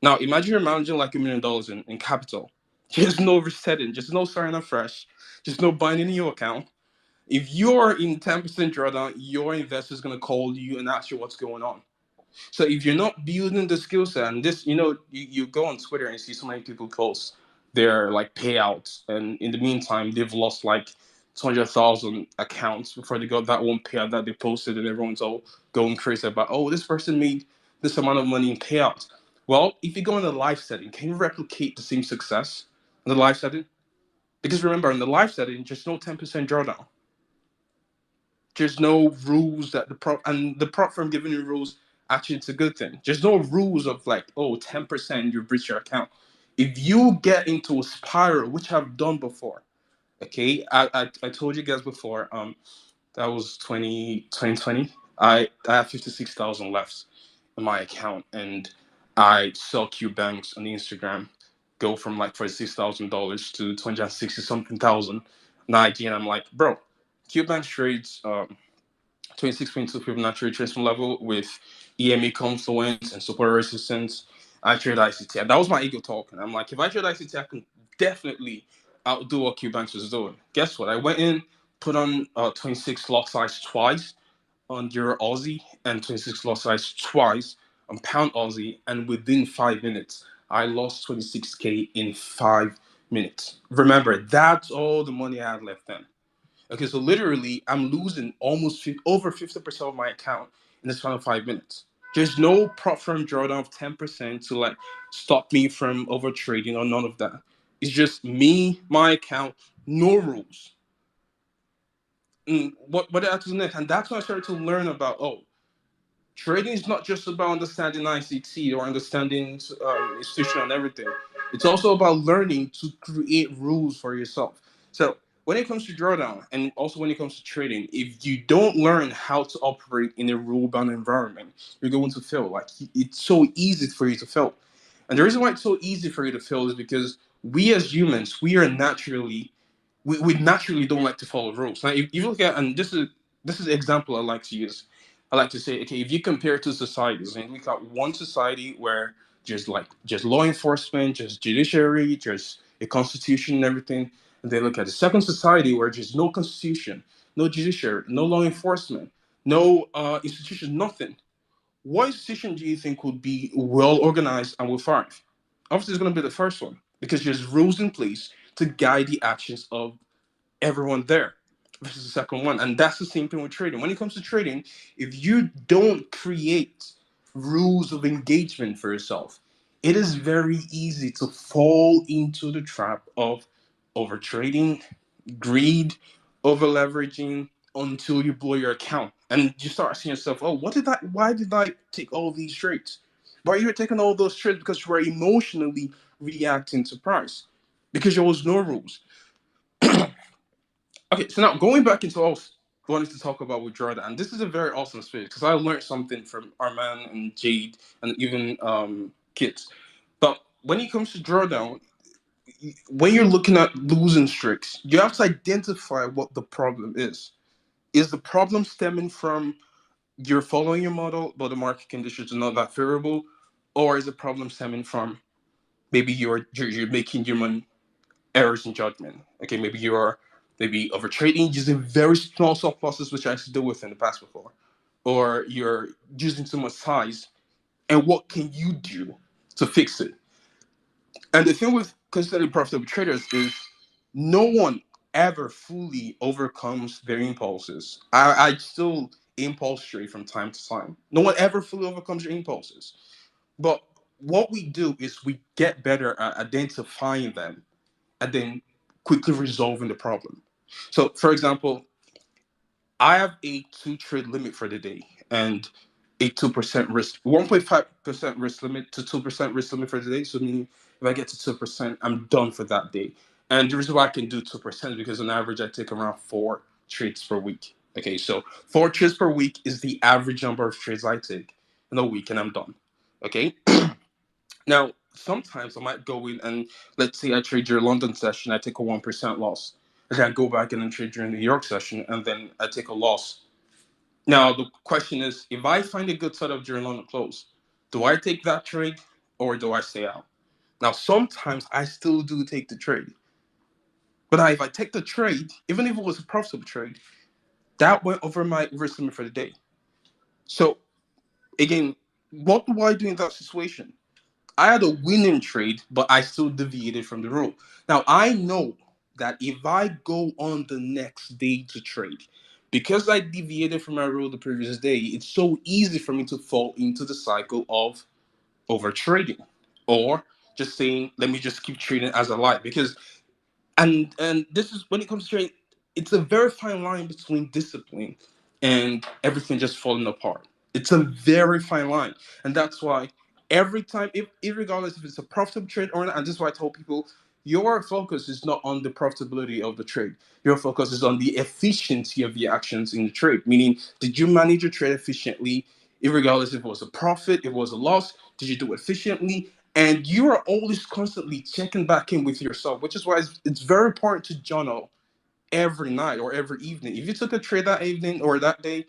Now, imagine you're managing like $1 million in capital. There's no resetting, just no starting up fresh, just no buying a new account. If you're in 10% drawdown, your investor is going to call you and ask you what's going on. So if you're not building the skill set, and this, you go on Twitter and see so many people post their like payouts, and in the meantime, they've lost like 200,000 accounts before they got that one payout that they posted, and everyone's all going crazy about, oh, this person made this amount of money in payouts. Well, if you go in the live setting, can you replicate the same success in the live setting? Because remember, in the live setting, just no 10% drawdown. There's no rules that the prop firm giving you rules. Actually, it's a good thing. There's no rules of like, oh, 10% you breach your account. If you get into a spiral, which I've done before, okay, I told you guys before, that was 2020. I have 56,000 left in my account, and I saw Q banks on Instagram go from like $46,000 to 260 something thousand. Now again, I'm like, bro, Q banks trades 26.2 Fibonacci retracement level with EME confluence and support resistance. I trade ICT. And that was my ego talking. I'm like, if I trade ICT, I can definitely outdo what Qbanks was doing. Guess what? I went in, put on 26 lot size twice on Euro Aussie and 26 lot size twice on Pound Aussie, and within 5 minutes, I lost 26K in 5 minutes. Remember, that's all the money I had left then. Okay, so literally, I'm losing almost over 50% of my account in this final 5 minutes. There's no prop firm drawdown of 10% to like stop me from over trading or none of that. It's just me, my account, no rules. And what I had to do next, and that's when I started to learn about, oh, trading is not just about understanding ICT or understanding institution and everything. It's also about learning to create rules for yourself. So when it comes to drawdown and also when it comes to trading, if you don't learn how to operate in a rule-bound environment, you're going to fail. Like it's so easy for you to fail. And the reason why it's so easy for you to fail is because we as humans, we naturally don't like to follow rules. Now, if you look at, and this is an example I like to use. I like to say, okay, if you compare to societies, and we got one society where just law enforcement, just judiciary, just a constitution and everything, and they look at the second society where just no constitution, no judiciary, no law enforcement, no institution, nothing. What institution do you think would be well organized and will thrive? Obviously, it's going to be the first one because there's rules in place to guide the actions of everyone there versus the second one. And that's the same thing with trading. When it comes to trading, if you don't create rules of engagement for yourself, it is very easy to fall into the trap of over trading, greed, over leveraging until you blow your account. And you start asking yourself, oh, why did I take all these trades? Why are you taking all those trades? Because you were emotionally reacting to price. Because there was no rules. Okay, so now going back into what I was wanting to talk about with Jordan, and this is a very awesome space because I learned something from Arman and Jade and even Kit. But when it comes to drawdown, when you're looking at losing streaks, you have to identify what the problem is. Is the problem stemming from you're following your model, but the market conditions are not that favorable, or is the problem stemming from maybe you're making human errors in judgment? Okay, maybe you are maybe over trading using very small stop losses, which I used to deal with in the past before, or you're using too much size. And what can you do to fix it? And the thing with consistently profitable traders is no one ever fully overcomes their impulses. I still impulse trade from time to time. No one ever fully overcomes your impulses. But what we do is we get better at identifying them and then quickly resolving the problem. So, for example, I have a two trade limit for the day and a 2% risk, 1.5% risk limit to 2% risk limit for the day. So, meaning if I get to 2%, I'm done for that day. And the reason why I can do 2% is because on average, I take around 4 trades per week. Okay, so 4 trades per week is the average number of trades I take in a week, and I'm done. Okay. Now, sometimes I might go in and let's say I trade your London session, I take a 1% loss. And then I go back in and trade your New York session, and then I take a loss. Now, the question is, if I find a good setup during London close, do I take that trade or do I stay out? Now, sometimes I still do take the trade. But if I take the trade, even if it was a profitable trade, that went over my risk limit for the day. So, again, what do I do in that situation? I had a winning trade, but I still deviated from the rule. Now I know that if I go on the next day to trade, because I deviated from my rule the previous day, it's so easy for me to fall into the cycle of over trading or just saying, let me just keep trading as I like. Because and this is when it comes to trading, it's a very fine line between discipline and everything just falling apart. It's a very fine line, and that's why every time, if regardless if it's a profitable trade or not, and this is why I tell people your focus is not on the profitability of the trade. Your focus is on the efficiency of the actions in the trade. Meaning, did you manage your trade efficiently? Regardless if it was a profit, if it was a loss, did you do it efficiently? And you are always constantly checking back in with yourself, which is why it's very important to journal every night or every evening. If you took a trade that evening or that day,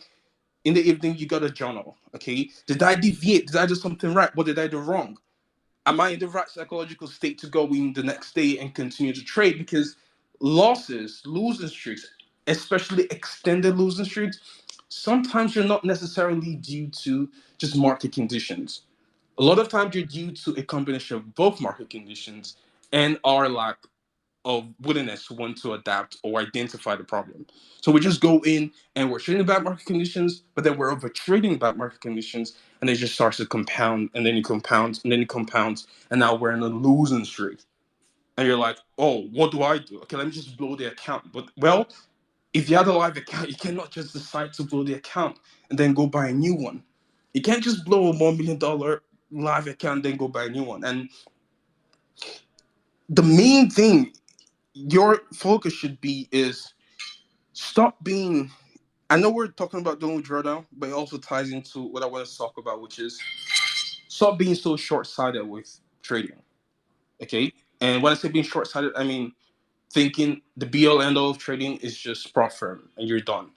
in the evening, you got to journal. Okay, did I deviate? Did I do something right? What did I do wrong? Am I in the right psychological state to go in the next day and continue to trade? Because losses, losing streaks, especially extended losing streaks, sometimes you're not necessarily due to just market conditions. A lot of times you're due to a combination of both market conditions and our lack of willingness to want to adapt or identify the problem. So we just go in and we're trading bad market conditions, but then we're over trading bad market conditions, and it just starts to compound, and then it compounds, and then it compounds, and now we're in a losing streak. And you're like, oh, what do I do? Okay, let me just blow the account. But well, if you have a live account, you cannot just decide to blow the account and then go buy a new one. You can't just blow a $1 million live account and then go buy a new one. And the main thing your focus should be is stop being. I know we're talking about doing drawdown, but it also ties into what I want to talk about, which is stop being so short-sighted with trading. Okay, and when I say being short-sighted, I mean thinking the be-all end-all of trading is just profit and you're done.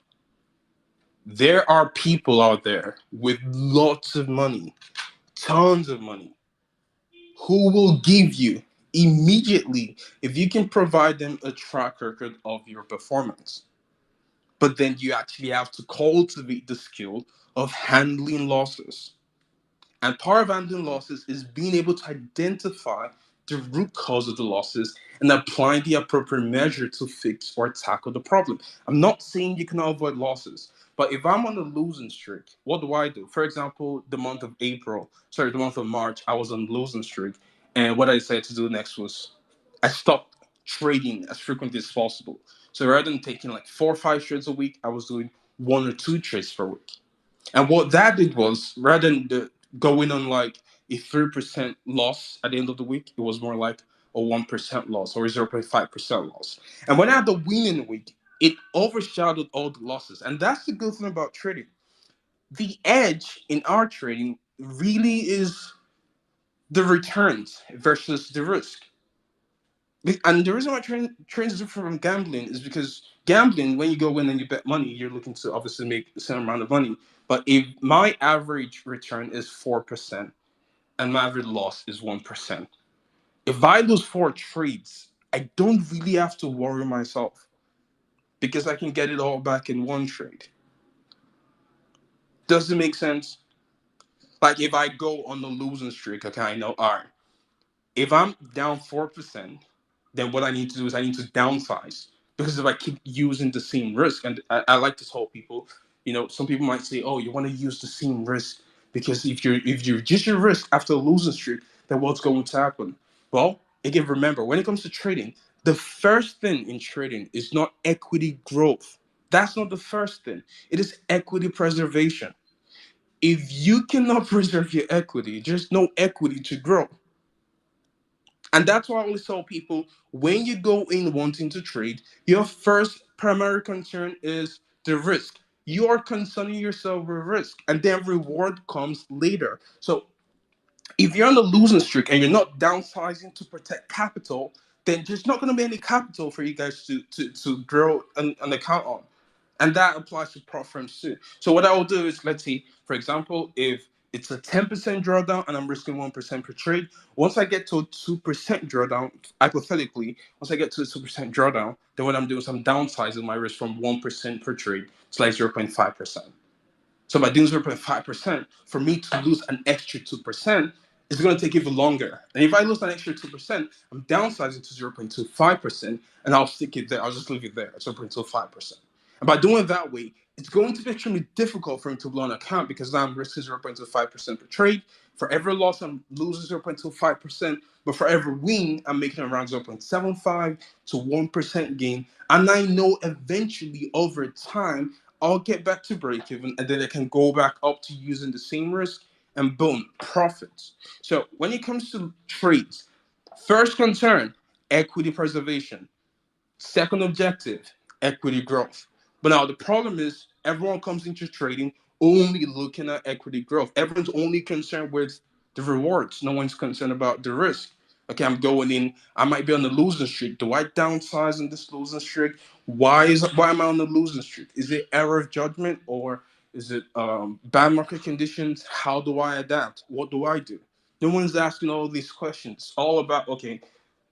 There are people out there with lots of money, tons of money, who will give you immediately if you can provide them a track record of your performance. But then you actually have to cultivate the skill of handling losses. And part of handling losses is being able to identify the root cause of the losses and applying the appropriate measure to fix or tackle the problem. I'm not saying you cannot avoid losses, but if I'm on a losing streak, what do I do? For example, the month of March, I was on a losing streak. And what I decided to do next was I stopped trading as frequently as possible. So rather than taking like 4 or 5 trades a week, I was doing 1 or 2 trades per week. And what that did was, rather than going on like a 3% loss at the end of the week, it was more like a 1% loss or a 0.5% loss. And when I had the winning week, it overshadowed all the losses. And that's the good thing about trading. The edge in our trading really is the returns versus the risk. And the reason why trading is different from gambling is because gambling, when you go in and you bet money, you're looking to obviously make the same amount of money. But if my average return is 4% and my average loss is 1%, if I lose 4 trades, I don't really have to worry myself because I can get it all back in one trade. Does it make sense? Like if I go on the losing streak, okay, I know, all right, if I'm down 4%, then what I need to do is I need to downsize. Because if I keep using the same risk, and I like to tell people, some people might say, oh, you want to use the same risk because if you reduce your risk after a losing streak, then what's going to happen? Well, again, remember, when it comes to trading, the first thing in trading is not equity growth. That's not the first thing. It is equity preservation. If you cannot preserve your equity, there's no equity to grow. And that's why I always tell people when you go in wanting to trade, your first primary concern is the risk. You are concerning yourself with risk, and then reward comes later. So If you're on the losing streak and you're not downsizing to protect capital, then there's not going to be any capital for you guys to grow an account on. And that applies to prop firms too. So what I will do is, let's see, for example, if it's a 10% drawdown and I'm risking 1% per trade, once I get to a 2% drawdown, hypothetically, once I get to a 2% drawdown, then what I'm doing is I'm downsizing my risk from 1% per trade to like 0.5%. So by doing 0.5%, for me to lose an extra 2%, it's going to take even longer. And if I lose an extra 2%, I'm downsizing to 0.25%, and I'll stick it there. I'll just leave it there at 0.25%. And by doing it that way, it's going to be extremely difficult for me to blow an account because now I'm risking 0.25% per trade. For every loss, I'm losing 0.25%. But for every win, I'm making around 0.75 to 1% gain. And I know eventually over time, I'll get back to break even and then I can go back up to using the same risk and boom, profits. So when it comes to trades, first concern, equity preservation. Second objective, equity growth. But now the problem is everyone comes into trading only looking at equity growth. Everyone's only concerned with the rewards. No one's concerned about the risk. Okay, I'm going in. I might be on the losing streak. Do I downsize in this losing streak? Why am I on the losing streak? Is it error of judgment or is it bad market conditions? How do I adapt? What do I do? No one's asking all these questions. It's all about, okay,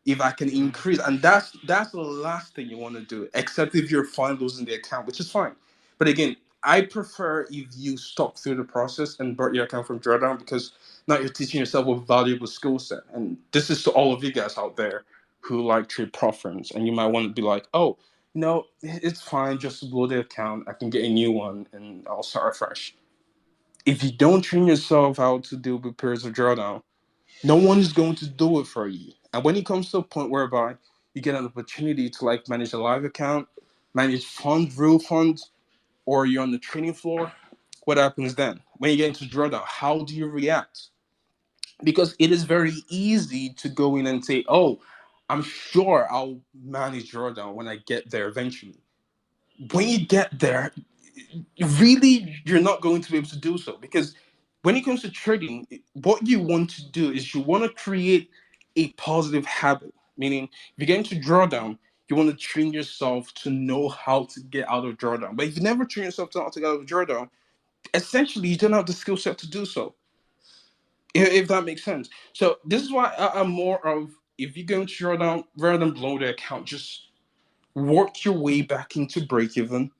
if I can increase, and that's the last thing you want to do, except if you're fine losing the account, which is fine. But again, I prefer if you stop through the process and brought your account from drawdown because now you're teaching yourself a valuable skill set. And this is to all of you guys out there who like trade preference, and you might want to be like, oh, no, it's fine, just blow the account. I can get a new one and I'll start afresh. If you don't train yourself how to deal with periods of drawdown, no one is going to do it for you. And when it comes to a point whereby you get an opportunity to like manage a live account, manage funds, real funds, or you're on the trading floor, what happens then? When you get into drawdown, how do you react? Because it is very easy to go in and say, oh, I'm sure I'll manage drawdown when I get there eventually. When you get there, really you're not going to be able to do so because when it comes to trading, what you want to do is you want to create a positive habit. Meaning, if you get into drawdown, you want to train yourself to know how to get out of drawdown. But if you never train yourself to how to get out of drawdown, essentially you don't have the skill set to do so. If that makes sense. So this is why I'm more of if you go into drawdown rather than blow the account, just work your way back into break even,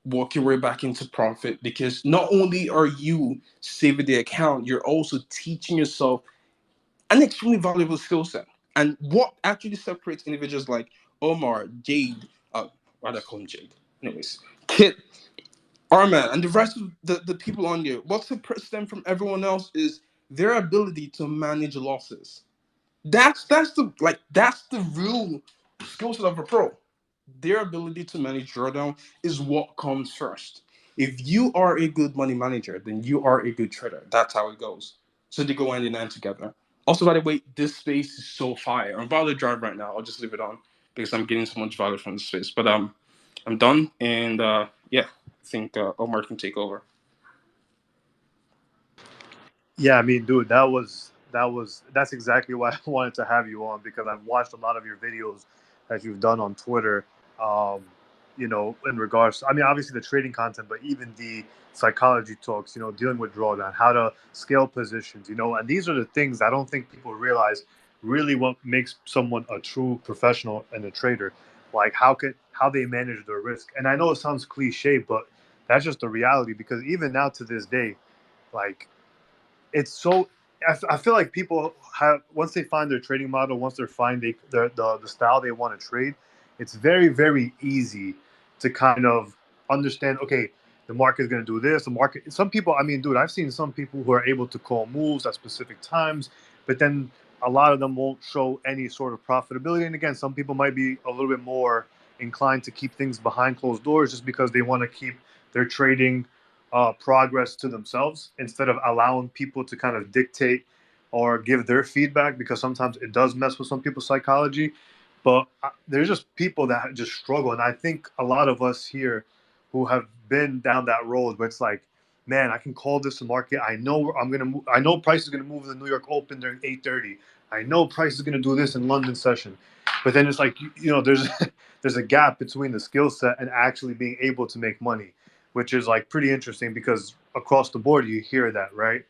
work your way back into profit because not only are you saving the account, you're also teaching yourself an extremely valuable skill set. And what actually separates individuals like Omar, Jade, why do I call him Jade? Anyways, Kit, Arman, and the rest of the people on here, what separates them from everyone else is their ability to manage losses. That's the real skill set of a pro. Their ability to manage drawdown is what comes first. If you are a good money manager, then you are a good trader. That's how it goes. So they go hand in hand together. Also, by the way, this space is so fire. I'm about to drive right now. I'll just leave it on because I'm getting so much value from this space. But I'm done, and yeah, I think Omar can take over. Yeah, I mean, dude, that's exactly why I wanted to have you on because I've watched a lot of your videos that you've done on Twitter. Um, in regards, I mean, obviously the trading content, but even the psychology talks. Dealing with drawdown, how to scale positions. And these are the things I don't think people realize really what makes someone a true professional and a trader. Like how they manage their risk. And I know it sounds cliche, but that's just the reality because even now to this day, like it's so I feel like people have once they find their trading model, once they're find the style they want to trade, it's very very easy to kind of understand. Okay, the market is going to do this. The market. Some people, I mean, dude, I've seen some people who are able to call moves at specific times, but then a lot of them won't show any sort of profitability. And again, some people might be a little bit more inclined to keep things behind closed doors just because they want to keep their trading progress to themselves instead of allowing people to kind of dictate or give their feedback because sometimes it does mess with some people's psychology. But there's just people that just struggle. And I think a lot of us here who have been down that road where it's like man, I can call this a market. I know I know price is gonna move in the New York Open during 8:30. I know price is gonna do this in London session. But then it's like there's there's a gap between the skill set and actually being able to make money, which is like pretty interesting because across the board you hear that, right?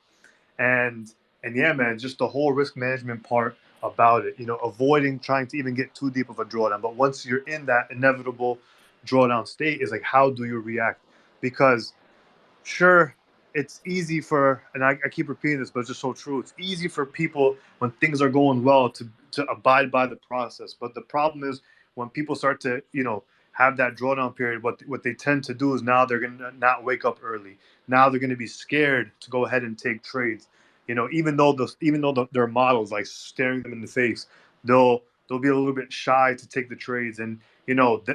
And and yeah, man, just the whole risk management part about it, avoiding trying to even get too deep of a drawdown. But once you're in that inevitable drawdown state, is like, how do you react? Because sure, it's easy and I keep repeating this, but it's just so true. It's easy for people when things are going well to abide by the process. But the problem is when people start to, have that drawdown period, what they tend to do is now they're going to not wake up early. Now they're going to be scared to go ahead and take trades. Their models like staring them in the face, they'll be a little bit shy to take the trades. And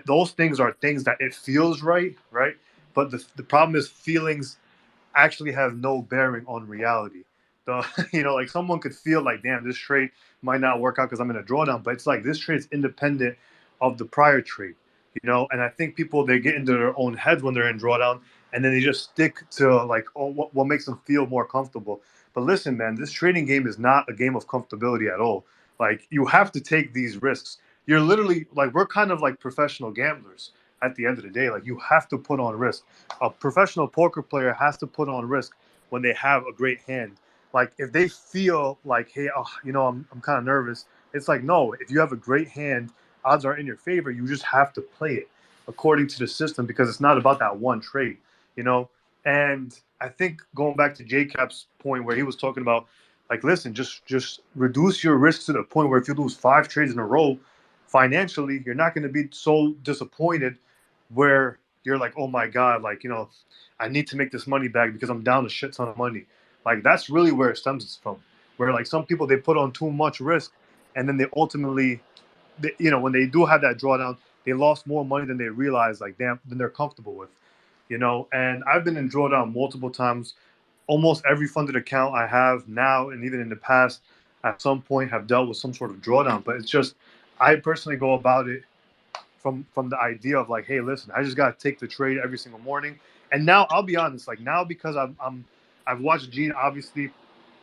those things are things that it feels right, right? But the problem is feelings actually have no bearing on reality. The like someone could feel like, damn, this trade might not work out because I'm in a drawdown, but it's like this trade is independent of the prior trade. And I think people, they get into their own heads when they're in drawdown, and then they just stick to like, oh, what makes them feel more comfortable. But listen, man, this trading game is not a game of comfortability at all. Like, you have to take these risks. You're literally like, we're kind of like professional gamblers at the end of the day. Like, you have to put on risk. A professional poker player has to put on risk when they have a great hand. Like, if they feel like, hey, I'm kind of nervous, it's like, no, if you have a great hand, odds are in your favor. You just have to play it according to the system, because it's not about that one trade, you know. And I think going back to JCap's point where he was talking about, like, listen, just reduce your risk to the point where if you lose 5 trades in a row, financially, you're not going to be so disappointed where you're like, oh my God, like, I need to make this money back because I'm down a shit ton of money. Like, that's really where it stems from. Where like some people, they put on too much risk, and then they ultimately, when they do have that drawdown, they lost more money than they realized, like, damn, than they're comfortable with. And I've been in drawdown multiple times. Almost every funded account I have now, and even in the past, at some point have dealt with some sort of drawdown. But it's just, I personally go about it from the idea of like, hey, listen, I just gotta take the trade every single morning. And now I'll be honest, like, now because I've watched Gene obviously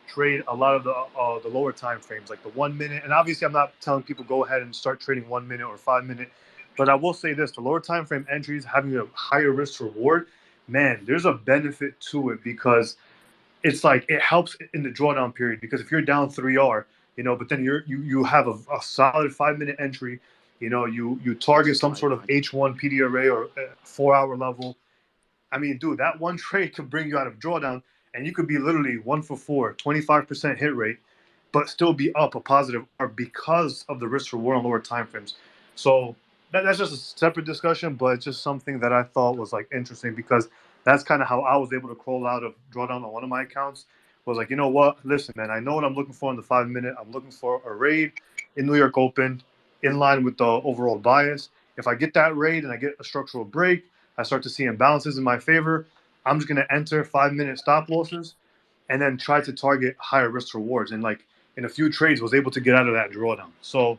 trade a lot of the lower time frames, like the 1 minute. And obviously, I'm not telling people go ahead and start trading 1 minute or 5 minute, but I will say this: the lower time frame entries having a higher risk reward, man, there's a benefit to it because it's like it helps in the drawdown period. Because if you're down 3R, but then you have a solid 5 minute entry, you target some sort of H1 PD array or 4 hour level. I mean, dude, that one trade could bring you out of drawdown, and you could be literally 1 for 4, 25% hit rate, but still be up a positive R because of the risk reward on lower time frames. So that's just a separate discussion, but it's just something that I thought was like interesting, because that's kind of how I was able to crawl out of drawdown on one of my accounts. Was like, you know what? Listen, man, I know what I'm looking for in the 5 minute. I'm looking for a raid in New York Open in line with the overall bias. If I get that raid and I get a structural break, I start to see imbalances in my favor, I'm just going to enter 5 minute stop losses and then try to target higher risk rewards. And like in a few trades, was able to get out of that drawdown. So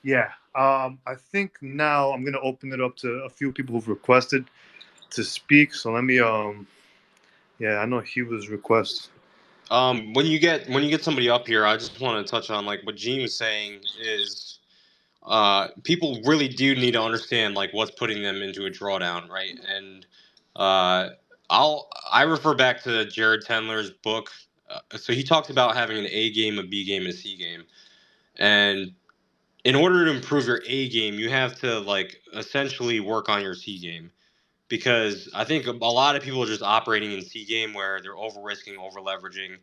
yeah, I think now I'm going to open it up to a few people who've requested to speak. So let me, yeah, I know he was request. When you get somebody up here, I just want to touch on like what Gene was saying is people really do need to understand like what's putting them into a drawdown, right? And uh, I refer back to Jared Tendler's book. So he talks about having an A game, a B game, and a C game, and in order to improve your A game, you have to like essentially work on your C game, because I think a lot of people are just operating in C game where they're over risking, over leveraging,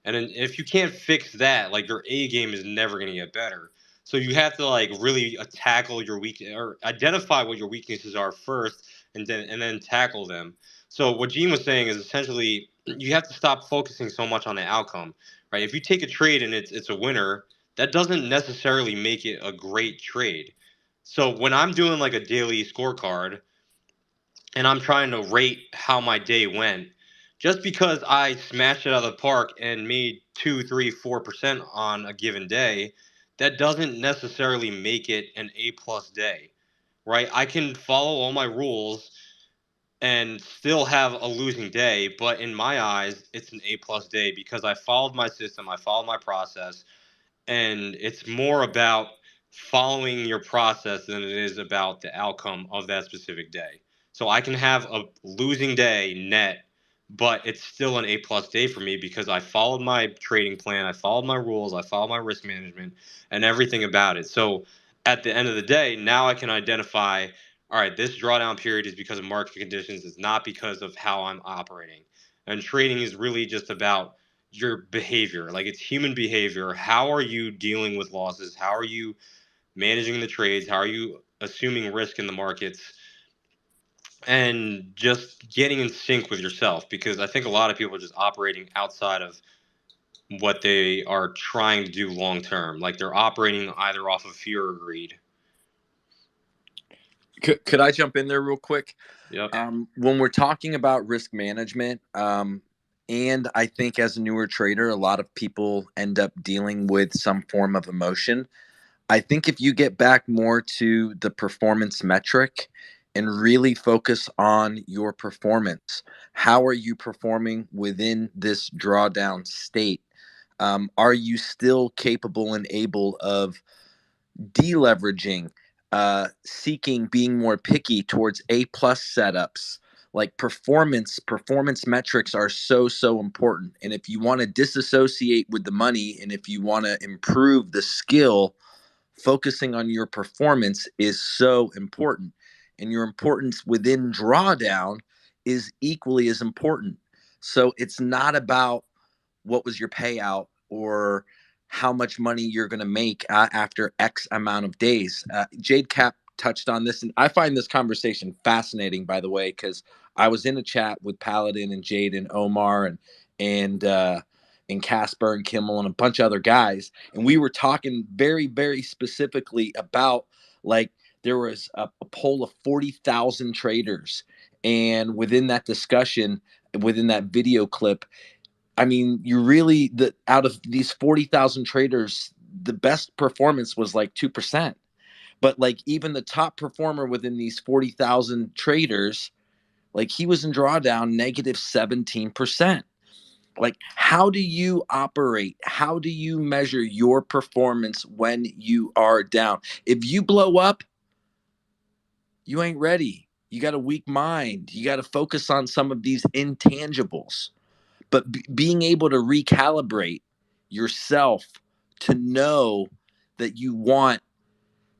and then if you can't fix that, like your A game is never going to get better. So you have to like really tackle your weak or identify what your weaknesses are first, and then tackle them. So what Gene was saying is essentially you have to stop focusing so much on the outcome, right? If you take a trade and it's a winner, that doesn't necessarily make it a great trade. So when I'm doing like a daily scorecard and I'm trying to rate how my day went, just because I smashed it out of the park and made 2, 3, 4% on a given day, that doesn't necessarily make it an A plus day, right? I can follow all my rules and still have a losing day. But in my eyes, it's an A+ day because I followed my system, I followed my process, and it's more about following your process than it is about the outcome of that specific day. So I can have a losing day net, but it's still an A+ day for me because I followed my trading plan, I followed my rules, I followed my risk management, and everything about it. So at the end of the day, now I can identify, all right, this drawdown period is because of market conditions, it's not because of how I'm operating. And trading is really just about your behavior. Like, it's human behavior. How are you dealing with losses? How are you managing the trades? How are you assuming risk in the markets? And just getting in sync with yourself, because I think a lot of people are just operating outside of what they are trying to do long term. Like, they're operating either off of fear or greed. Could I jump in there real quick? Yep. When we're talking about risk management, and I think as a newer trader, a lot of people end up dealing with some form of emotion. I think if you get back more to the performance metric and really focus on your performance, how are you performing within this drawdown state? Are you still capable and able of deleveraging, seeking being more picky towards A+ setups? Like performance metrics are so important. And if you want to disassociate with the money, and if you want to improve the skill, focusing on your performance is so important. And your importance within drawdown is equally as important. So it's not about what was your payout or how much money you're going to make after X amount of days. Jade Cap touched on this, and I find this conversation fascinating, by the way, because I was in a chat with Paladin and Jade and Omar and Casper and Kimmel and a bunch of other guys, and we were talking very specifically about, like, there was a poll of 40,000 traders, and within that discussion, within that video clip, I mean, out of these 40,000 traders, the best performance was like 2%. But like, even the top performer within these 40,000 traders, like, he was in drawdown negative 17%. Like, how do you operate? How do you measure your performance when you are down? If you blow up, you ain't ready. You got a weak mind. You got to focus on some of these intangibles. But being able to recalibrate yourself to know that you want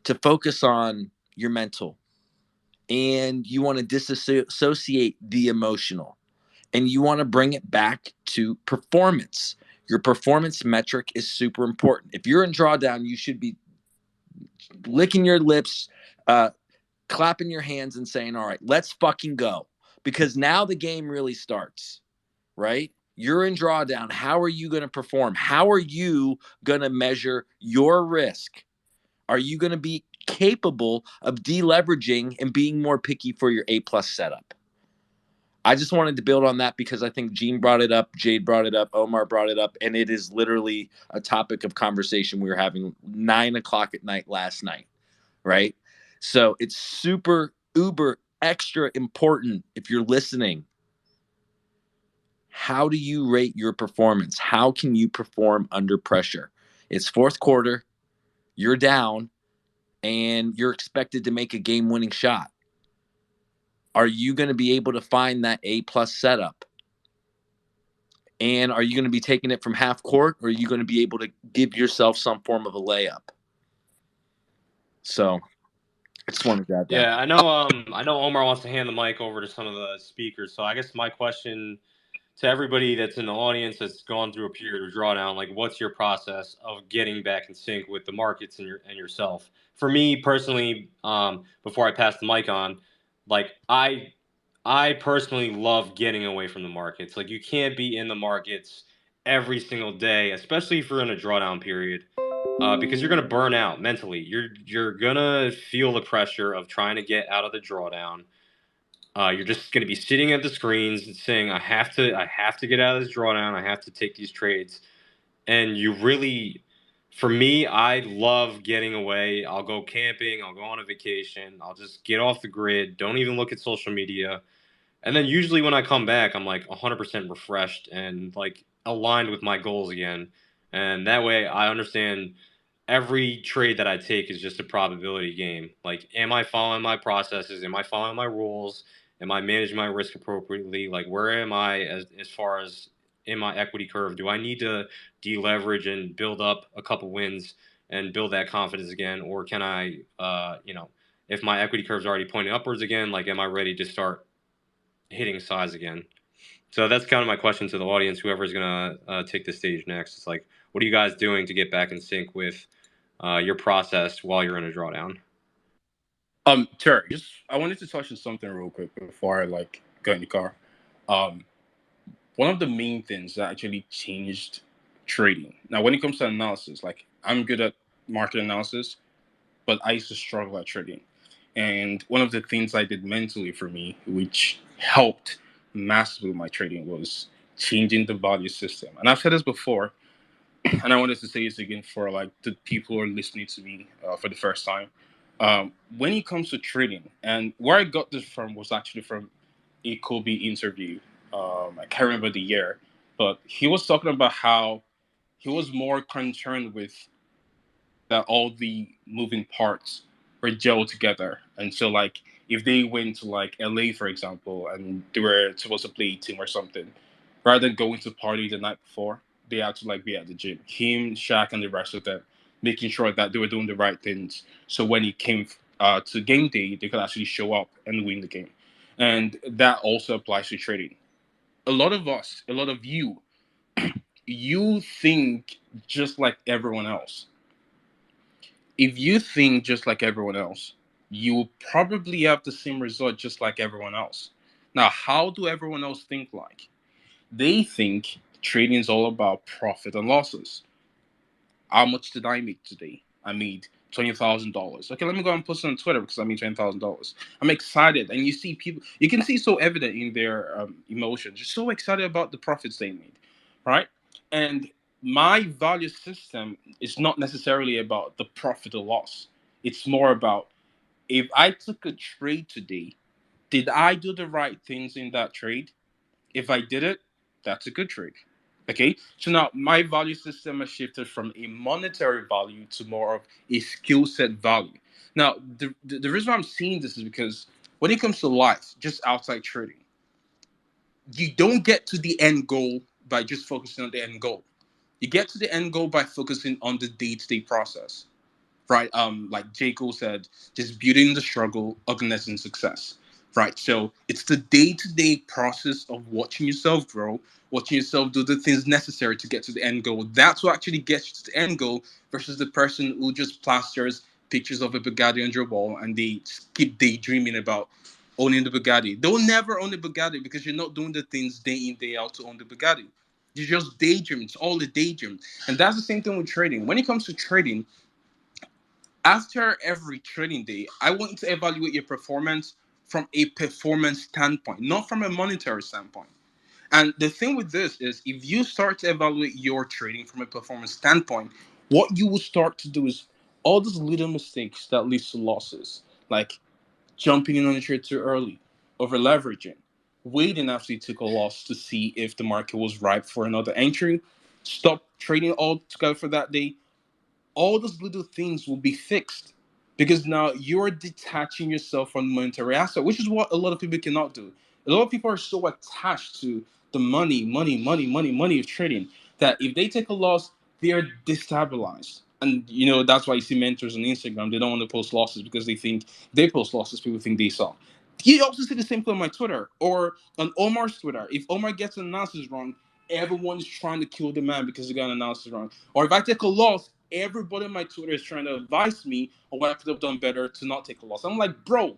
to focus on your mental, and you want to disassociate the emotional, and you want to bring it back to performance. Your performance metric is super important. If you're in drawdown, you should be licking your lips, clapping your hands, and saying, all right, let's fucking go. Because now the game really starts, right? You're in drawdown. How are you going to perform? How are you going to measure your risk? Are you going to be capable of deleveraging and being more picky for your A+ setup? I just wanted to build on that because I think Gene brought it up, Jade brought it up, Omar brought it up, and it is literally a topic of conversation we were having 9:00 at night last night, right? So it's super, uber, extra important if you're listening. How do you rate your performance? How can you perform under pressure? It's fourth quarter, you're down, and you're expected to make a game-winning shot. Are you going to be able to find that A+ setup? And are you going to be taking it from half court, or are you going to be able to give yourself some form of a layup? So I just wanted to add that. Yeah, I know Omar wants to hand the mic over to some of the speakers. So I guess my question to everybody that's in the audience that's gone through a period of drawdown, like, what's your process of getting back in sync with the markets and yourself? For me personally, before I pass the mic on, like, I personally love getting away from the markets. Like, you can't be in the markets every single day, especially if you're in a drawdown period, because you're gonna burn out mentally. You're gonna feel the pressure of trying to get out of the drawdown. You're just going to be sitting at the screens and saying, I have to get out of this drawdown. I have to take these trades. And you really, for me, I love getting away. I'll go camping. I'll go on a vacation. I'll just get off the grid. Don't even look at social media. And then usually when I come back, I'm like 100% refreshed and like aligned with my goals again. And that way I understand every trade that I take is just a probability game. Like, am I following my processes? Am I following my rules? Am I managing my risk appropriately? Like, where am I as far as in my equity curve? Do I need to deleverage and build up a couple wins and build that confidence again? Or can I, if my equity curve is already pointing upwards again, like, am I ready to start hitting size again? So that's kind of my question to the audience, whoever's going to take the stage next. It's like, what are you guys doing to get back in sync with your process while you're in a drawdown? Terry, just I wanted to touch on something real quick before I like go in the car. Um, One of the main things that actually changed trading. Now, when it comes to analysis, like I'm good at market analysis, but I used to struggle at trading. And one of the things I did mentally for me, which helped massively with my trading, was changing the value system. And I've said this before, and I wanted to say this again for like the people who are listening to me for the first time. When it comes to trading, and where I got this from was actually from a Kobe interview. I can't remember the year, but he was talking about how he was more concerned with that all the moving parts were gelled together. And so, like, if they went to like LA, for example, and they were supposed to play a team or something, rather than going to party the night before, they had to like be at the gym. Him, Shaq, and the rest of them, making sure that they were doing the right things. So when it came to game day, they could actually show up and win the game. And that also applies to trading. A lot of us, a lot of you think just like everyone else. If you think just like everyone else, you will probably have the same result just like everyone else. Now, how do everyone else think like? They think trading is all about profit and losses. How much did I make today? I made $20,000. Okay, let me go and post it on Twitter because I made $20,000. I'm excited, and you see people. You can see so evident in their emotions. You're so excited about the profits they made, right? And my value system is not necessarily about the profit or loss. It's more about if I took a trade today, did I do the right things in that trade? If I did it, that's a good trade. Okay, so now my value system has shifted from a monetary value to more of a skill set value. Now, the reason why I'm seeing this is because when it comes to life, just outside trading, you don't get to the end goal by just focusing on the end goal. You get to the end goal by focusing on the day to day process, right? Like J. Cole said, just building the struggle, organizing success, right? So it's the day-to-day process of watching yourself grow, watching yourself do the things necessary to get to the end goal. That's what actually gets you to the end goal versus the person who just plasters pictures of a Bugatti on your wall and they keep daydreaming about owning the Bugatti. They'll never own the Bugatti because you're not doing the things day in, day out to own the Bugatti. You just daydream. It's all a daydream. And that's the same thing with trading. When it comes to trading, after every trading day, I want you to evaluate your performance from a performance standpoint, not from a monetary standpoint. And the thing with this is, if you start to evaluate your trading from a performance standpoint, what you will start to do is all those little mistakes that leads to losses, like jumping in on a trade too early, over leveraging, waiting after you took a loss to see if the market was ripe for another entry, stop trading altogether for that day, all those little things will be fixed because now you're detaching yourself from the monetary asset, which is what a lot of people cannot do. A lot of people are so attached to the money of trading that if they take a loss, they are destabilized. And that's why you see mentors on Instagram, they don't want to post losses because they think they post losses, people think they saw. You also see the same thing on my Twitter or on Omar's Twitter. If Omar gets an analysis wrong, everyone is trying to kill the man because he got an analysis wrong. Or if I take a loss, everybody on my Twitter is trying to advise me on what I could have done better to not take a loss. I'm like, bro,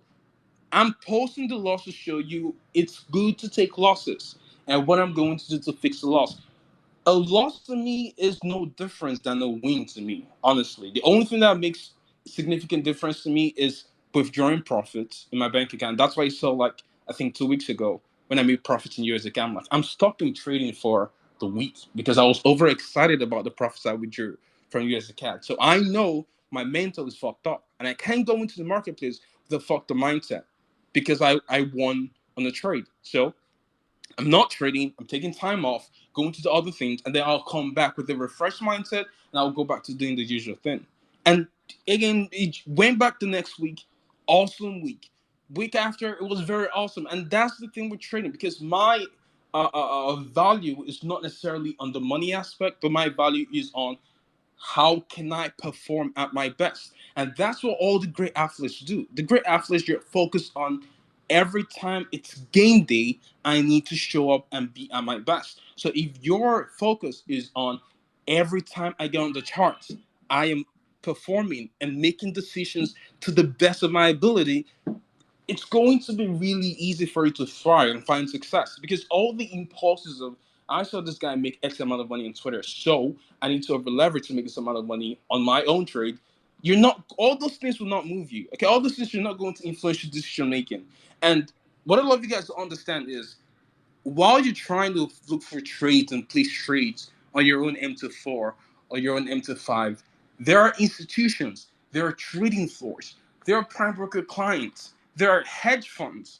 I'm posting the loss to show you it's good to take losses and what I'm going to do to fix the loss. A loss to me is no different than a win to me, honestly. The only thing that makes significant difference to me is withdrawing profits in my bank account. That's why I saw, like, I think 2 weeks ago when I made profits in USD, I'm like, I'm stopping trading for the week because I was overexcited about the profits I withdrew from USD. So I know my mental is fucked up and I can't go into the marketplace with a fucked up mindset because I won on the trade. So I'm not trading. I'm taking time off, going to the other things, and then I'll come back with a refreshed mindset, and I'll go back to doing the usual thing. And again, it went back the next week, awesome week. Week after, it was very awesome, and that's the thing with trading because my value is not necessarily on the money aspect, but my value is on how can I perform at my best? And that's what all the great athletes do. The great athletes, you're focused on every time it's game day, I need to show up and be at my best. So if your focus is on every time I get on the charts, I am performing and making decisions to the best of my ability, it's going to be really easy for you to thrive and find success because all the impulses of I saw this guy make X amount of money on Twitter, so I need to over leverage to make this amount of money on my own trade. You're not all those things will not move you. Okay, all those things you're not going to influence your decision making. And what I love you guys to understand is while you're trying to look for trades and place trades on your own M24 or your own M25, there are institutions, there are trading floors, there are prime broker clients, there are hedge funds,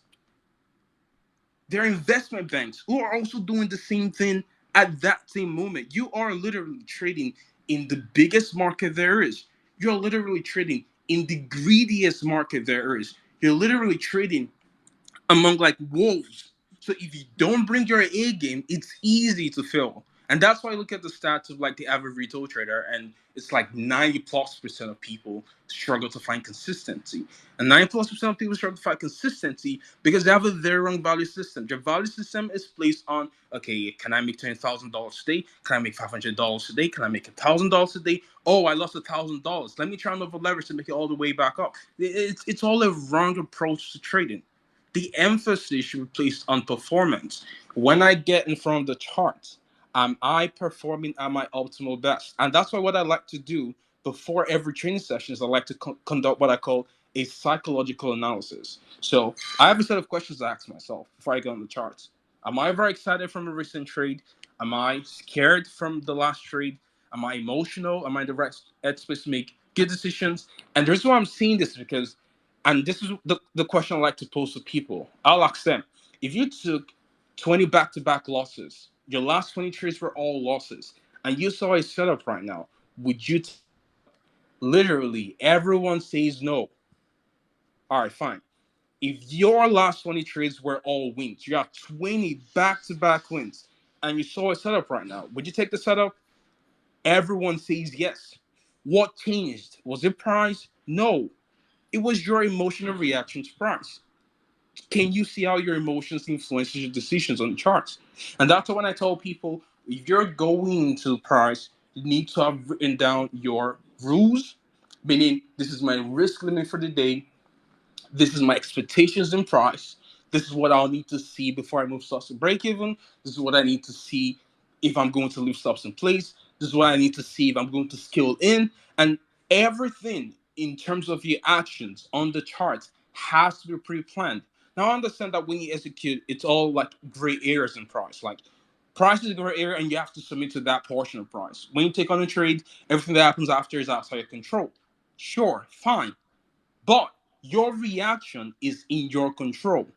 there are investment banks who are also doing the same thing at that same moment. You are literally trading in the biggest market there is. You're literally trading in the greediest market there is. You're literally trading among like wolves. So if you don't bring your A game, it's easy to fail. And that's why I look at the stats of like the average retail trader, and it's like 90+% of people struggle to find consistency. And 90+% of people struggle to find consistency because they have a very wrong value system. Their value system is placed on, okay, can I make $20,000 today? Can I make $500 today? Can I make $1,000 today? Oh, I lost $1,000. Let me try and over leverage to make it all the way back up. It's all a wrong approach to trading. The emphasis should be placed on performance. When I get in front of the charts, am I performing at my optimal best? And that's why what I like to do before every training session is I like to conduct what I call a psychological analysis. So I have a set of questions to ask myself before I get on the charts. Am I very excited from a recent trade? Am I scared from the last trade? Am I emotional? Am I in the right headspace to make good decisions? And the reason why I'm seeing this is because and this is the question I like to pose to people. I'll ask them, if you took 20 back-to-back losses, your last 20 trades were all losses, and you saw a setup right now, would you take the setup? Literally, everyone says no. All right, fine. If your last 20 trades were all wins, you have 20 back-to-back wins, and you saw a setup right now, would you take the setup? Everyone says yes. What changed? Was it price? No. It was your emotional reaction to price. Can you see how your emotions influences your decisions on the charts? And that's when I tell people if you're going into price, you need to have written down your rules, meaning this is my risk limit for the day, this is my expectations in price. This is what I'll need to see before I move stocks to break even. This is what I need to see if I'm going to leave stops in place. This is what I need to see if I'm going to scale in. And everything in terms of your actions on the charts has to be pre-planned. Now I understand that when you execute, it's all like gray areas in price. Like price is a gray area and you have to submit to that portion of price. When you take on a trade, everything that happens after is outside your control. Sure, fine. But your reaction is in your control.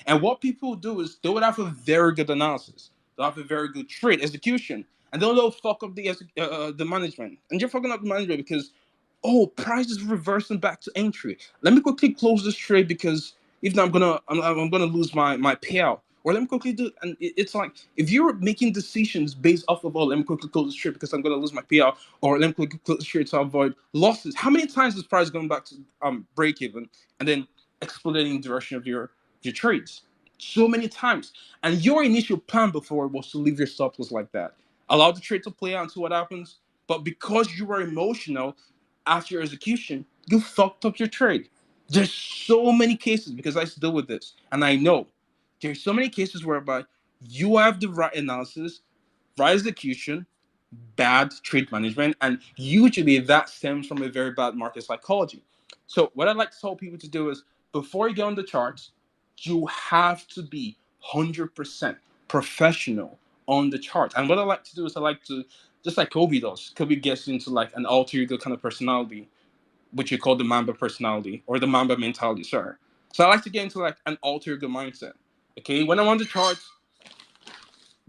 And what people do is they would have a very good analysis. They'll have a very good trade execution. And then they'll fuck up the management. And you're fucking up the management because, oh, price is reversing back to entry. Let me quickly close this trade because if not, I'm gonna lose my payout. Or let me quickly do, and it's like if you're making decisions based off of, oh, let me quickly close this trade because I'm gonna lose my payout, or let me quickly close this trade to avoid losses. How many times is price going back to break even and then exploding in the direction of your trades? So many times. And your initial plan before was to leave your stop loss like that. Allow the trade to play out and see what happens. But because you were emotional after your execution, you fucked up your trade. There's so many cases because I deal with this, and I know there's so many cases whereby you have the right analysis, right execution, bad trade management, and usually that stems from a very bad market psychology. So what I'd like to tell people to do is before you get on the charts, you have to be 100% professional on the chart. And what I like to do is I like to, just like Kobe does, Kobe gets into like an alter ego kind of personality, which you call the Mamba personality or the Mamba mentality, sir. So I like to get into like an alter ego mindset. Okay, when I'm on the charts,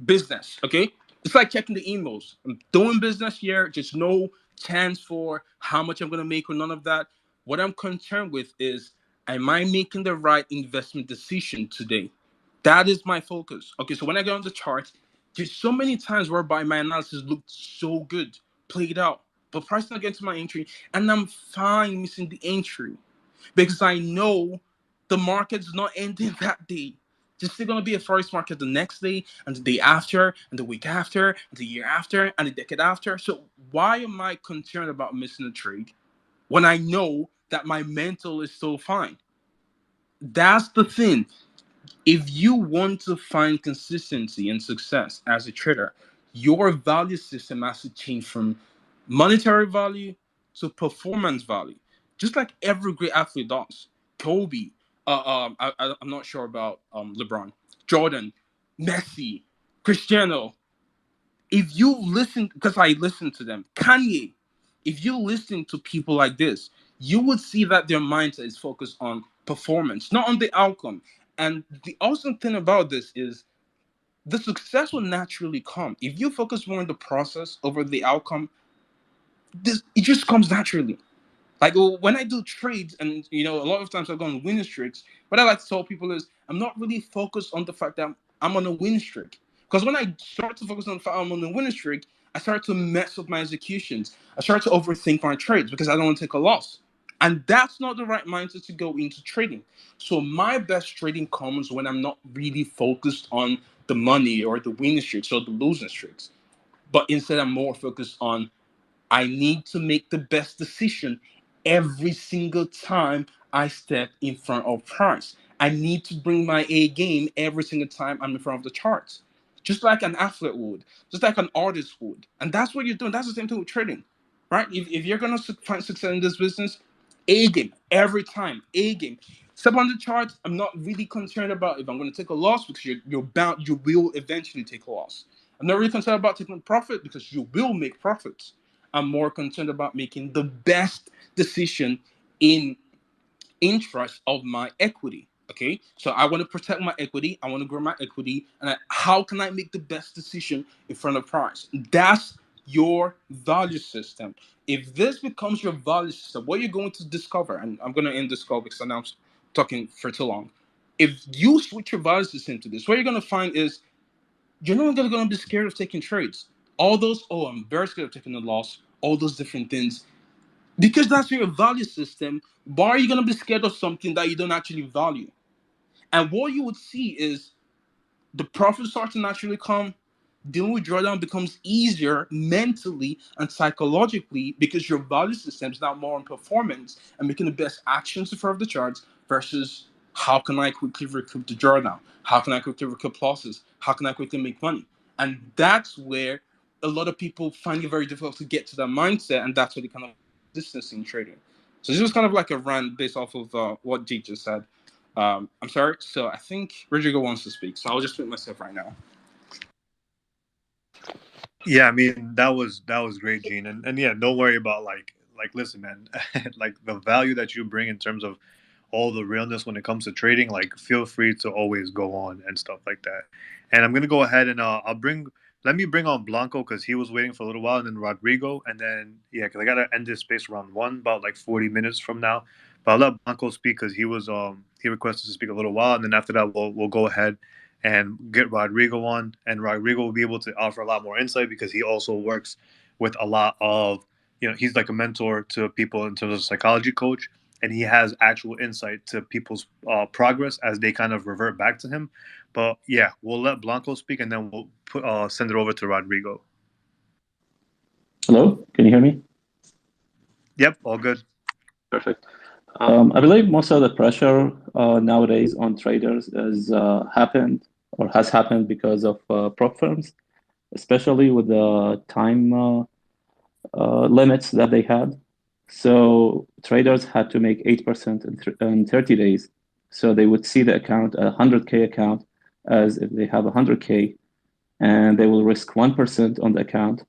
business. Okay, it's like checking the emails. I'm doing business here. Just no chance for how much I'm gonna make or none of that. What I'm concerned with is, am I making the right investment decision today? That is my focus. Okay, so when I get on the chart, there's so many times whereby my analysis looked so good, played out, but price not getting to my entry, and I'm fine missing the entry because I know the market's not ending that day. There's still gonna be a forex market the next day, and the day after, and the week after, and the year after, and the decade after. So why am I concerned about missing a trade when I know that my mental is so fine? That's the thing. If you want to find consistency and success as a trader, your value system has to change from monetary value to performance value, just like every great athlete does. Kobe, I'm not sure about LeBron, Jordan, Messi, Cristiano. If you listen, because I listen to them, Kanye, if you listen to people like this, you would see that their mindset is focused on performance, not on the outcome. And the awesome thing about this is the success will naturally come. If you focus more on the process over the outcome, this it just comes naturally. Like when I do trades, and a lot of times I go on winning streaks. What I like to tell people is I'm not really focused on the fact that I'm on a winning streak. Because when I start to focus on the fact I'm on a winning streak, I start to mess up my executions. I start to overthink my trades because I don't want to take a loss. And that's not the right mindset to go into trading. So my best trading comes when I'm not really focused on the money or the winning streaks or the losing streaks. But instead I'm more focused on I need to make the best decision every single time I step in front of price. I need to bring my A game every single time I'm in front of the charts. Just like an athlete would, just like an artist would. And that's what you're doing. That's the same thing with trading, right? If you're going to find success in this business, A game every time, A game. Step on the charts. I'm not really concerned about if I'm going to take a loss because you're bound, you will eventually take a loss. I'm not really concerned about taking profit because you will make profits. I'm more concerned about making the best decision in interest of my equity. Okay, so I want to protect my equity. I want to grow my equity, and how can I make the best decision in front of price? That's your value system. If this becomes your value system, what you're going to discover, and I'm going to end this call because I know I'm talking for too long. If you switch your value system to this, what you're going to find is you're no longer going to be scared of taking trades. All those, oh, I'm very scared of taking a loss, all those different things. Because that's your value system, why are you going to be scared of something that you don't actually value? And what you would see is the profits start to naturally come. Dealing with drawdown becomes easier mentally and psychologically because your value system is now more on performance and making the best actions in front of the charts versus how can I quickly recoup the drawdown? How can I quickly recoup losses? How can I quickly make money? And that's where a lot of people find it very difficult to get to that mindset, and that's where they kind of distance in trading. So this was kind of like a rant based off of what Jake just said. I'm sorry. So I think Rodrigo wants to speak. So I'll just mute myself right now. Yeah, I mean that was great, Gene, and yeah, don't worry about like listen, man, like the value that you bring in terms of all the realness when it comes to trading. Like, feel free to always go on and stuff like that. And I'm gonna go ahead and let me bring on Blanco because he was waiting for a little while, and then Rodrigo, and then yeah, because I gotta end this space around one, about like 40 minutes from now. But I'll let Blanco speak because he requested to speak a little while, and then after that we'll go ahead and get Rodrigo on, and Rodrigo will be able to offer a lot more insight because he also works with a lot of, he's like a mentor to people in terms of psychology coach, and he has actual insight to people's progress as they kind of revert back to him. But yeah, we'll let Blanco speak, and then we'll send it over to Rodrigo. Hello, can you hear me? Yep, all good. Perfect. I believe most of the pressure nowadays on traders happened or has happened because of prop firms, especially with the time limits that they had. So traders had to make 8% in 30 days. So they would see the account, a 100K account, as if they have 100K, and they will risk 1% on the account,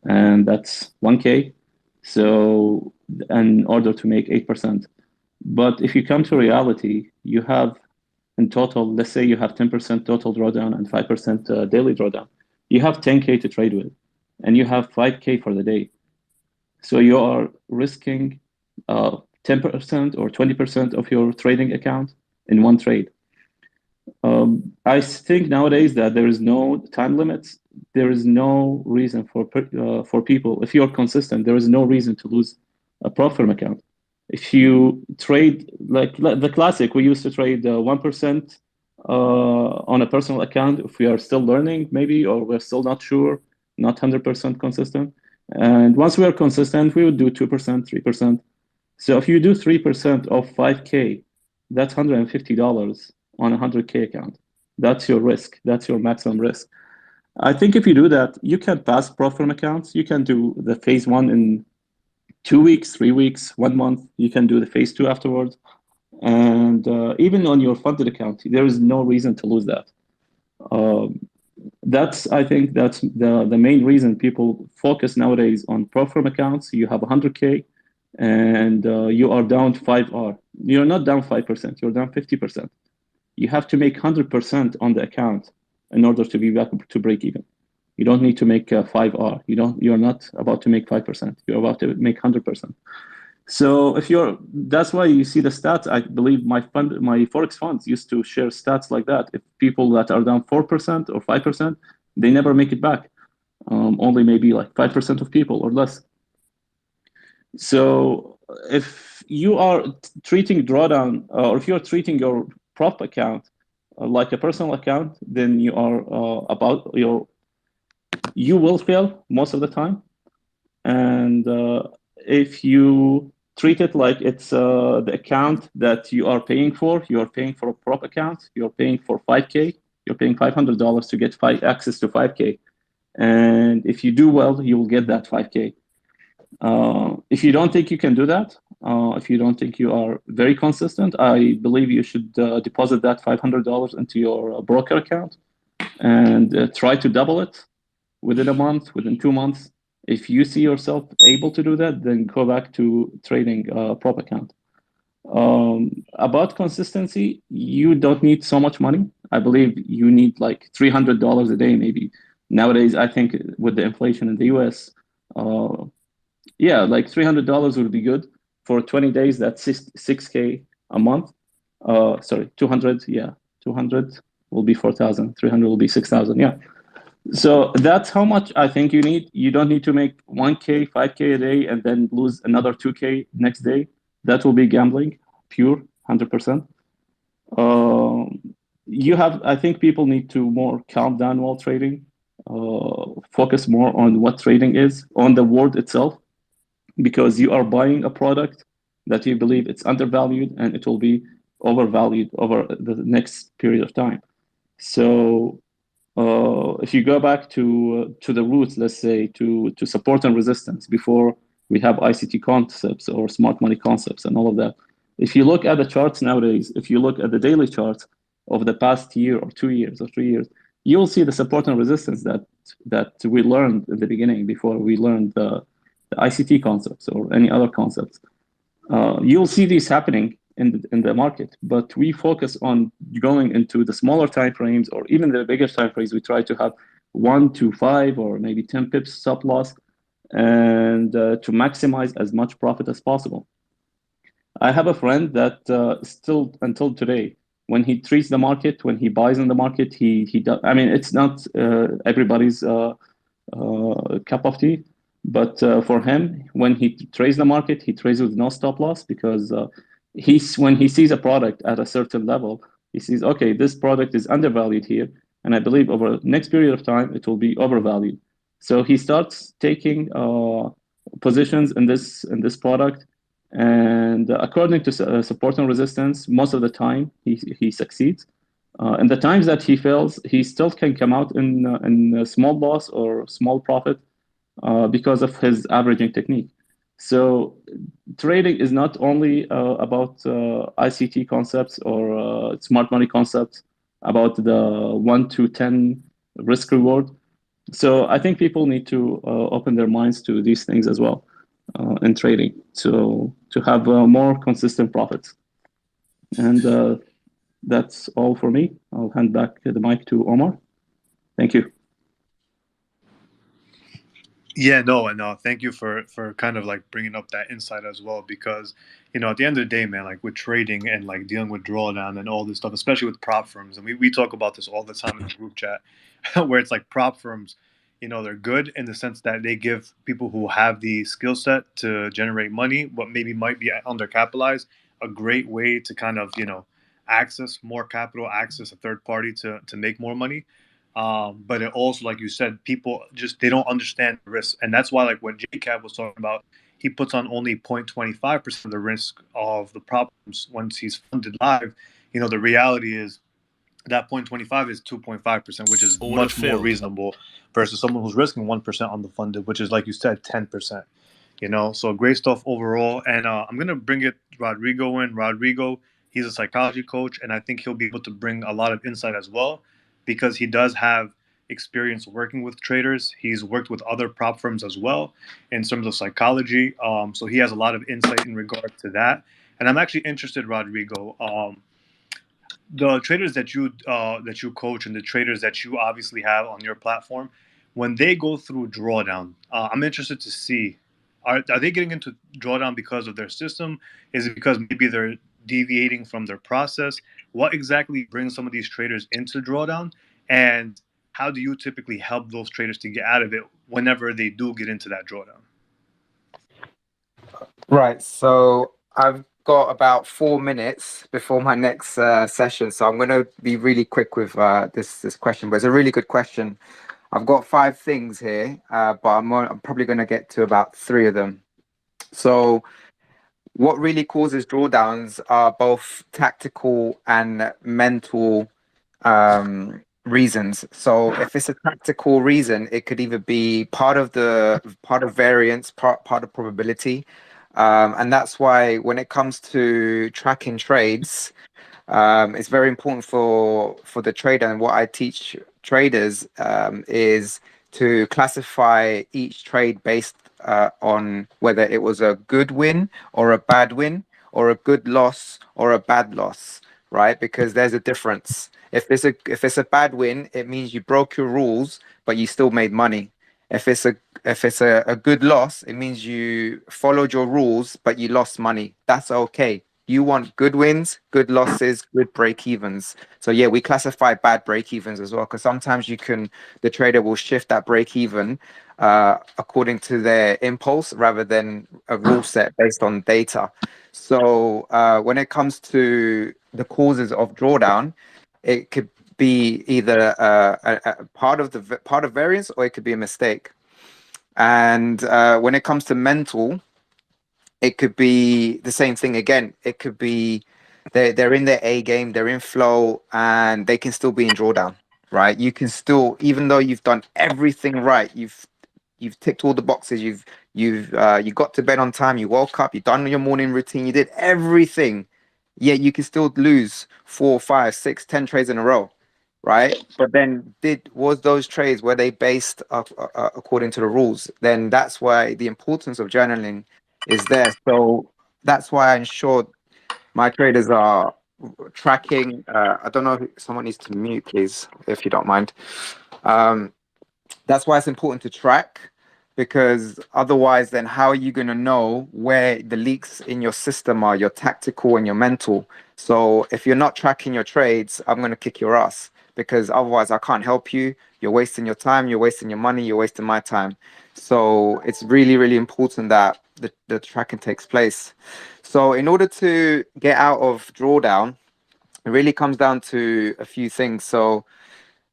and that's 1K. So in order to make 8%. But if you come to reality, you have in total. Let's say you have 10% total drawdown and 5% daily drawdown. You have 10K to trade with, and you have 5K for the day. So you are risking 10% or 20% of your trading account in one trade. I think nowadays that there is no time limits. There is no reason for people. If you're consistent, there is no reason to lose a prop firm account. If you trade like the classic, we used to trade 1% on a personal account if we are still learning, maybe, or we're still not sure, not 100% consistent. And once we are consistent, we would do 2%, 3%. So if you do 3% of 5K, that's $150 on a 100K account. That's your risk. That's your maximum risk. I think if you do that, you can pass prop firm accounts. You can do the phase one in 2 weeks, 3 weeks, 1 month. You can do the phase two afterwards. And even on your funded account, there is no reason to lose that. I think that's the main reason people focus nowadays on prop firm accounts. You have 100K and you are down 5R. You're not down 5%, you're down 50%. You have to make 100% on the account in order to be back to break even. You don't need to make 5R. You're not about to make 5%. You're about to make 100%. So that's why you see the stats. I believe my Forex funds used to share stats like that. If people that are down 4% or 5%, they never make it back. Only maybe like 5% of people or less. So if you are treating drawdown, or if you're treating your prop account like a personal account, then you are you will fail most of the time. And if you treat it like it's the account that you are paying for a prop account, you're paying for 5K, you're paying $500 to get access to 5K. And if you do well, you will get that 5K. If you don't think you can do that, if you don't think you are very consistent, I believe you should deposit that $500 into your broker account and try to double it within a month, within 2 months. If you see yourself able to do that, then go back to trading prop account. About consistency, you don't need so much money. I believe you need like $300 a day, maybe. Nowadays, I think with the inflation in the US, like $300 would be good. For 20 days, that's 6K a month. 200, 200 will be 4,000, 300 will be 6,000, yeah. So that's how much I think you need. You don't need to make 1K, 5K a day and then lose another 2K next day. That will be gambling, pure, 100%. I think people need to more calm down while trading, focus more on what trading is, on the word itself, because you are buying a product that you believe it's undervalued and it will be overvalued over the next period of time. So if you go back to the roots, let's say to support and resistance before we have ICT concepts or smart money concepts and all of that. If you look at the charts nowadays, if you look at the daily charts of the past year or 2 years or 3 years, you'll see the support and resistance that we learned in the beginning before we learned the ICT concepts or any other concepts. You'll see these happening in the market, but we focus on going into the smaller time frames or even the bigger time frames. We try to have 1 to 5 or maybe 10 pips stop loss and to maximize as much profit as possible. I have a friend that still until today, when he treats the market, when he buys in the market, he does. I mean, it's not everybody's cup of tea, but for him, when he trades the market, he trades with no stop loss because when he sees a product at a certain level, he sees, okay, this product is undervalued here, and I believe over the next period of time it will be overvalued. So he starts taking positions in this product, and according to support and resistance, most of the time he succeeds. And the times that he fails, he still can come out in a small loss or small profit because of his averaging technique. So trading is not only about ICT concepts or smart money concepts, about the 1 to 10 risk reward. So I think people need to open their minds to these things as well in trading, so to have more consistent profits. And That's all for me. I'll hand back the mic to Omar. Thank you. Yeah, no, and thank you for kind of like bringing up that insight as well, because at the end of the day, man, like with trading and like dealing with drawdown and all this stuff, especially with prop firms, and we talk about this all the time in the group chat, where it's like prop firms, they're good in the sense that they give people who have the skill set to generate money, but maybe might be undercapitalized, a great way to kind of access more capital, access a third party to make more money. But it also, like you said, people just they don't understand the risk, and that's why, like what JCab was talking about, he puts on only 0.25% of the risk of the problems once he's funded live. The reality is that 0.25 is 2.5%, which is Order much more filled. reasonable versus someone who's risking 1% on the funded, which is, like you said, 10%. So great stuff overall. And I'm gonna bring it Rodrigo in. Rodrigo, he's a psychology coach, and I think he'll be able to bring a lot of insight as well, because he does have experience working with traders. He's worked with other prop firms as well in terms of psychology. So he has a lot of insight in regard to that. And I'm actually interested, Rodrigo. The traders that you coach and the traders that you obviously have on your platform, when they go through drawdown, I'm interested to see, are they getting into drawdown because of their system? Is it because maybe they're deviating from their process? What exactly brings some of these traders into drawdown, and how do you typically help those traders to get out of it whenever they do get into that drawdown? Right. So I've got about 4 minutes before my next session, so I'm going to be really quick with this question. But it's a really good question. I've got 5 things here, but I'm probably going to get to about 3 of them. So what really causes drawdowns are both tactical and mental reasons. So if it's a tactical reason, it could either be part of variance, part of probability. And that's why when it comes to tracking trades, it's very important for the trader. And what I teach traders is to classify each trade based on whether it was a good win or a bad win, or a good loss or a bad loss, right? Because there's a difference. If it's a bad win, it means you broke your rules, but you still made money. If it's a good loss, it means you followed your rules, but you lost money. That's okay. You want good wins, good losses, good break evens. So yeah, we classify bad break evens as well, because sometimes the trader will shift that break even according to their impulse rather than a rule set based on data. So when it comes to the causes of drawdown, it could be either a part of variance, or it could be a mistake. And when it comes to mental, it could be the same thing again. It could be they're in their A game, they're in flow, and they can still be in drawdown, right? You can still, even though you've done everything right, you've ticked all the boxes, you got to bed on time, you woke up, you've done your morning routine, you did everything, yet you can still lose 4, 5, 6, 10 trades in a row, right? But then was those trades, were they based according to the rules? Then that's why the importance of journaling is there. So that's why I ensure my traders are tracking. I don't know if someone needs to mute, please, if you don't mind. That's why it's important to track, because otherwise, then how are you going to know where the leaks in your system are, your tactical and your mental? So if you're not tracking your trades, I'm going to kick your ass, because otherwise I can't help you. You're wasting your time, you're wasting your money, you're wasting my time. So it's really, really important that the tracking takes place. So in order to get out of drawdown, it really comes down to a few things. So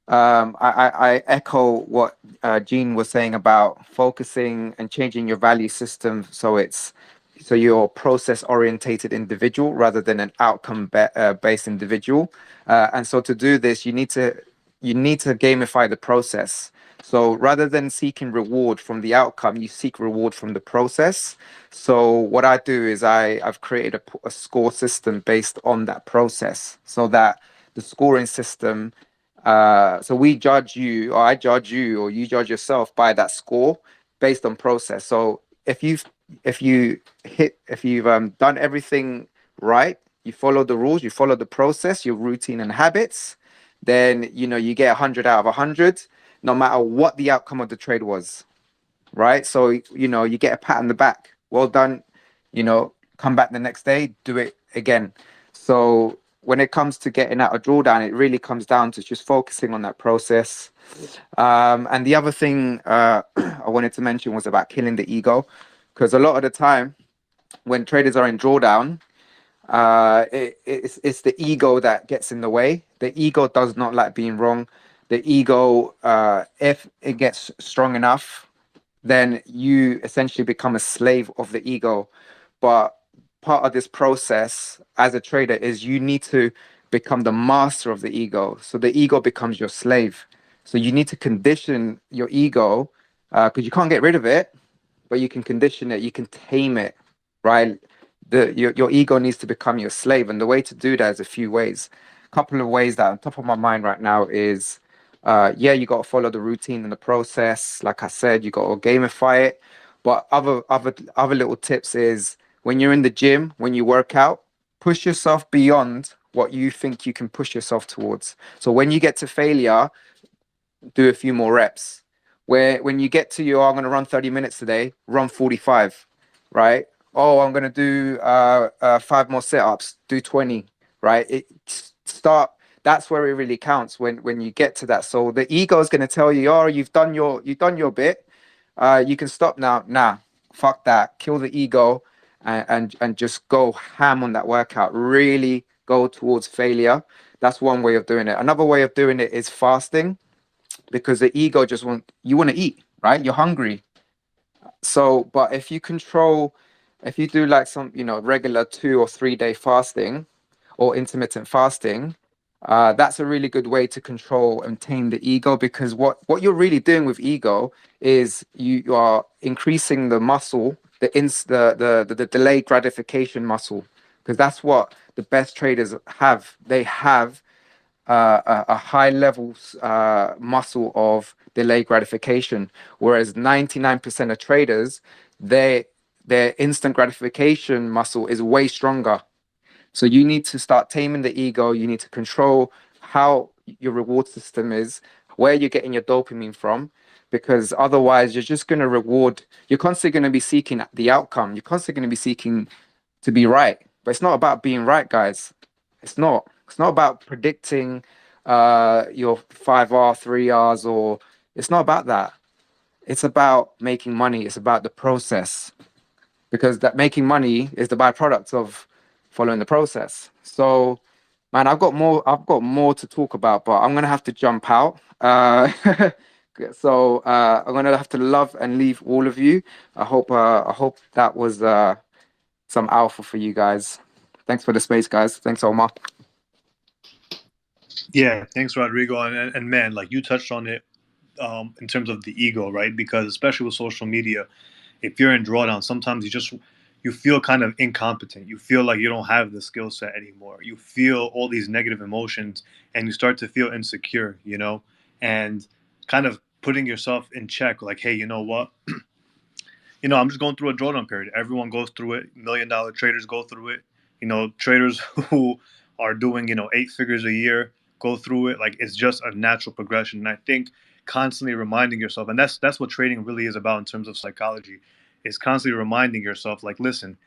I echo what Gene was saying about focusing and changing your value system, so you're a process orientated individual rather than an outcome based individual. And so to do this, you need to gamify the process. So rather than seeking reward from the outcome, you seek reward from the process. So what I do is I've created a score system based on that process, so that the scoring system, so we judge you, or I judge you, or you judge yourself by that score based on process. So if you've done everything right, you follow the rules, you follow the process, your routine and habits, then, you know, you get 100 out of 100, no matter what the outcome of the trade was, right? So, you know, you get a pat on the back. Well done. You know, come back the next day, do it again. So when it comes to getting out a drawdown, it really comes down to just focusing on that process. And the other thing I wanted to mention was about killing the ego, because a lot of the time when traders are in drawdown, it's the ego that gets in the way. The ego does not like being wrong. The ego, if it gets strong enough, then you essentially become a slave of the ego. But part of this process as a trader is you need to become the master of the ego. So the ego becomes your slave. So you need to condition your ego, because you can't get rid of it, but you can condition it, you can tame it, right? Your ego needs to become your slave. And the way to do that is a few ways. A couple of ways that are on top of my mind right now is, yeah, you got to follow the routine and the process. Like I said, you got to gamify it. But other little tips is when you're in the gym, when you work out, push yourself beyond what you think you can push yourself towards. So when you get to failure, do a few more reps. Where when you get to I'm going to run 30 minutes today, run 45, right? Oh, I'm going to do 5 more sit-ups, do 20, right? Start. That's where it really counts when you get to that. So the ego is going to tell you, oh, you've done your bit. You can stop now. Nah, fuck that. Kill the ego and just go ham on that workout. Really go towards failure. That's one way of doing it. Another way of doing it is fasting, because the ego just you want to eat, right? You're hungry. So, but if you do like some, you know, regular 2 or 3 day fasting or intermittent fasting, that's a really good way to control and tame the ego, because what you're really doing with ego is you are increasing the muscle, the delayed gratification muscle, because that's what the best traders have. They have a high level muscle of delayed gratification, whereas 99% of traders, their instant gratification muscle is way stronger. So you need to start taming the ego. You need to control how your reward system is, where you're getting your dopamine from, because otherwise you're just going to you're constantly going to be seeking the outcome. You're constantly going to be seeking to be right. But it's not about being right, guys. It's not. It's not about predicting your 5R, 3Rs, or it's not about that. It's about making money. It's about the process, because that making money is the byproduct of following the process. So, man, I've got more to talk about, but I'm gonna have to jump out. So I'm gonna have to love and leave all of you. I hope that was some alpha for you guys. Thanks for the space, guys. Thanks, Omar. Yeah, thanks, Rodrigo. And man, like you touched on it in terms of the ego, right? Because especially with social media, if you're in drawdown, sometimes you feel kind of incompetent. You feel like you don't have the skill set anymore. You feel all these negative emotions, and you start to feel insecure, you know, and kind of putting yourself in check. Like, hey, you know what? I'm just going through a drawdown period. Everyone goes through it. $1 million traders go through it. Traders who are doing, 8 figures a year go through it. Like, it's just a natural progression. And I think constantly reminding yourself, and that's what trading really is about in terms of psychology, is constantly reminding yourself, like, listen,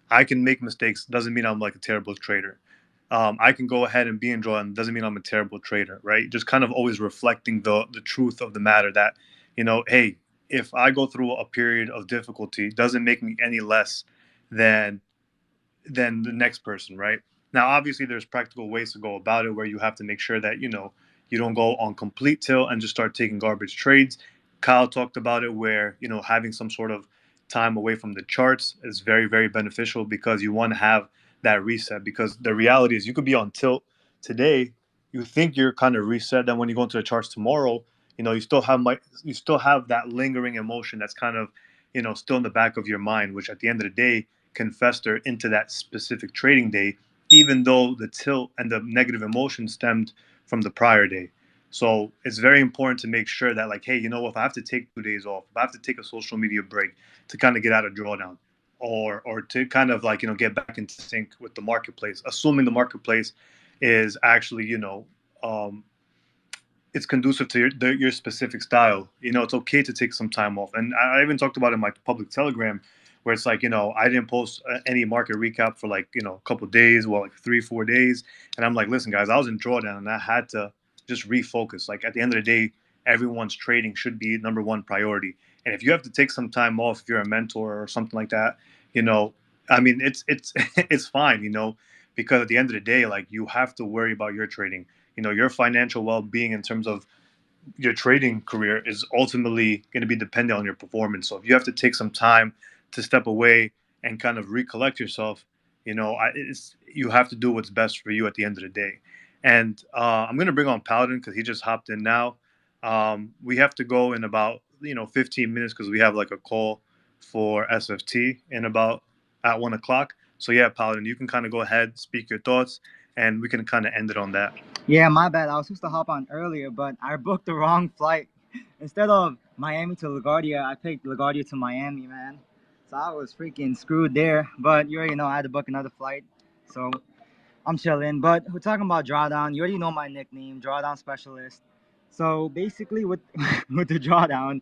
I can make mistakes. Doesn't mean I'm like a terrible trader. I can go ahead and be in drawdown. Doesn't mean I'm a terrible trader, right? Just kind of always reflecting the truth of the matter that, hey, if I go through a period of difficulty, doesn't make me any less than the next person, right? Now, obviously, there's practical ways to go about it where you have to make sure that you don't go on complete tilt and just start taking garbage trades. Kyle talked about it where having some sort of time away from the charts is very, very beneficial because you want to have that reset. Because the reality is, you could be on tilt today, you think you're kind of reset, then when you go into the charts tomorrow, you still have that lingering emotion that's kind of still in the back of your mind, which at the end of the day can fester into that specific trading day, even though the tilt and the negative emotion stemmed from the prior day. So it's very important to make sure that, like, hey, if I have to take 2 days off, if I have to take a social media break to kind of get out of drawdown, or to kind of like get back into sync with the marketplace, assuming the marketplace is actually um, it's conducive to your specific style. It's okay to take some time off. And I even talked about it in my public Telegram, where it's like, I didn't post any market recap for like, a couple of days, well, like 3-4 days. And I'm like, listen, guys, I was in drawdown and I had to just refocus. Like at the end of the day, everyone's trading should be number one priority. And if you have to take some time off, if you're a mentor or something like that, I mean, it's it's fine, because at the end of the day, like you have to worry about your trading. Your financial well-being in terms of your trading career is ultimately going to be dependent on your performance. So if you have to take some time to step away and kind of recollect yourself, you have to do what's best for you at the end of the day. And I'm going to bring on Paladin because he just hopped in now. We have to go in about 15 minutes because we have like a call for SFT in about at 1 o'clock. So yeah, Paladin, you can kind of go ahead, speak your thoughts, and we can kind of end it on that. Yeah, my bad. I was supposed to hop on earlier, but I booked the wrong flight. Instead of Miami to LaGuardia, I picked LaGuardia to Miami, man. So I was freaking screwed there. But you already know I had to book another flight. So I'm chilling. But we're talking about drawdown. You already know my nickname, drawdown specialist. So basically with with the drawdown.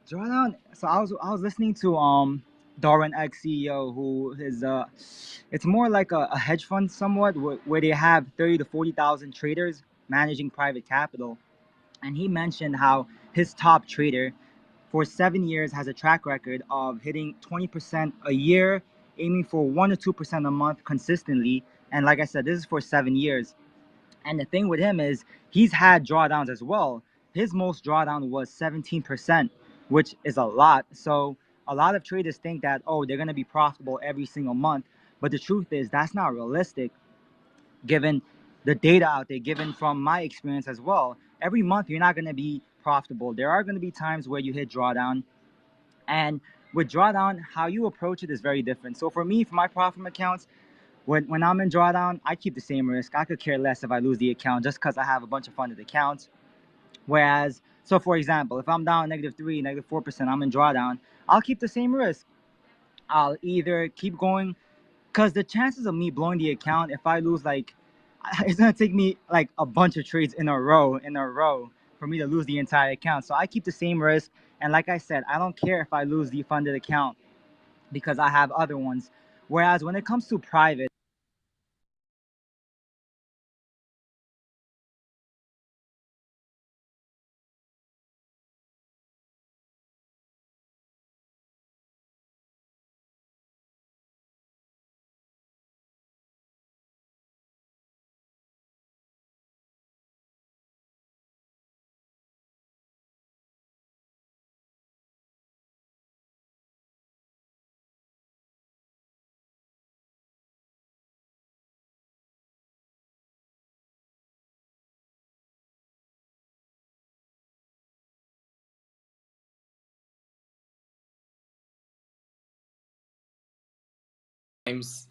So I was listening to Darwin X CEO, who is it's more like a hedge fund somewhat, where they have 30 to 40,000 traders managing private capital, and he mentioned how his top trader for 7 years has a track record of hitting 20% a year, aiming for 1 to 2% a month consistently. And like I said, this is for 7 years. And the thing with him is he's had drawdowns as well. His most drawdown was 17%, which is a lot. So a lot of traders think that, oh, they're going to be profitable every single month. But the truth is that's not realistic given the data out there, given from my experience as well. Every month you're not going to be profitable. There are going to be times where you hit drawdown. And with drawdown, how you approach it is very different. So for me, for my profit accounts, when I'm in drawdown, I keep the same risk. I could care less if I lose the account just because I have a bunch of funded accounts. Whereas, so for example, if I'm down -3, -4%, I'm in drawdown, I'll keep the same risk. I'll either keep going because the chances of me blowing the account if I lose like it's gonna take me like a bunch of trades in a row for me to lose the entire account. So I keep the same risk. And like I said, I don't care if I lose the funded account because I have other ones. Whereas when it comes to private, Times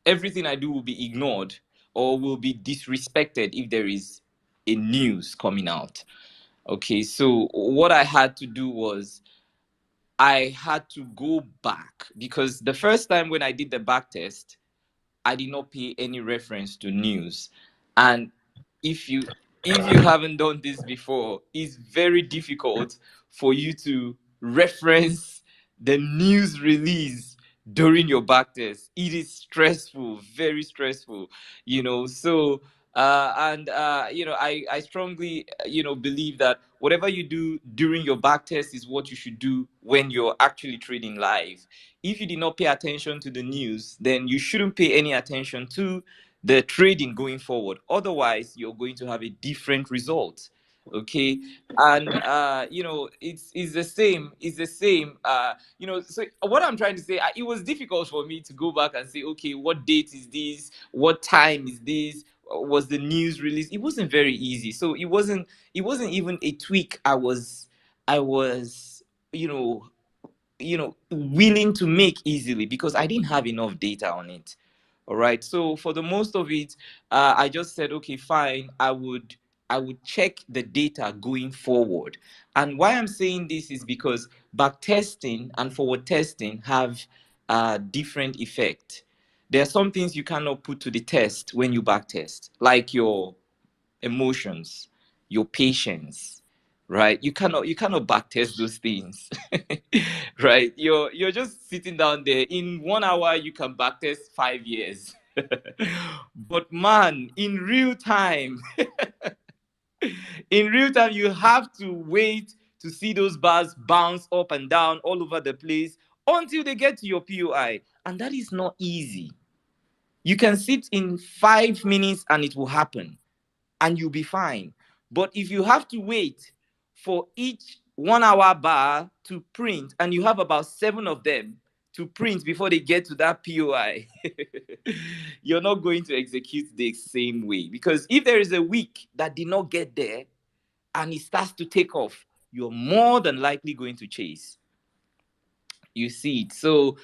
everything I do will be ignored or will be disrespected if there is a news coming out. Okay, so what I had to do was I had to go back because the first time when I did the back test, I did not pay any reference to news. And if you haven't done this before, it's very difficult for you to reference the news release during your back test. It is stressful, very stressful, So I strongly believe that whatever you do during your back test is what you should do when you're actually trading live. If you did not pay attention to the news, then you shouldn't pay any attention to the trading going forward. Otherwise, you're going to have a different result. Okay. And it's the same. So what I'm trying to say, it was difficult for me to go back and say, okay, what date is this? What time is this? Was the news released? It wasn't very easy. So it wasn't even a tweak I was willing to make easily because I didn't have enough data on it. All right. So for the most of it, I just said, okay, fine. I would I would check the data going forward. And why I'm saying this is because back testing and forward testing have different effect. There are some things you cannot put to the test when you back test, like your emotions, your patience, right? You cannot backtest those things. Right? You're just sitting down there. In 1 hour you can backtest 5 years. But man, in real time, in real time, you have to wait to see those bars bounce up and down all over the place until they get to your POI. And that is not easy. You can sit in 5 minutes and it will happen and you'll be fine. But if you have to wait for each 1 hour bar to print and you have about 7 of them to print before they get to that POI, you're not going to execute the same way. Because if there is a week that did not get there and it starts to take off, you're more than likely going to chase. You see it. So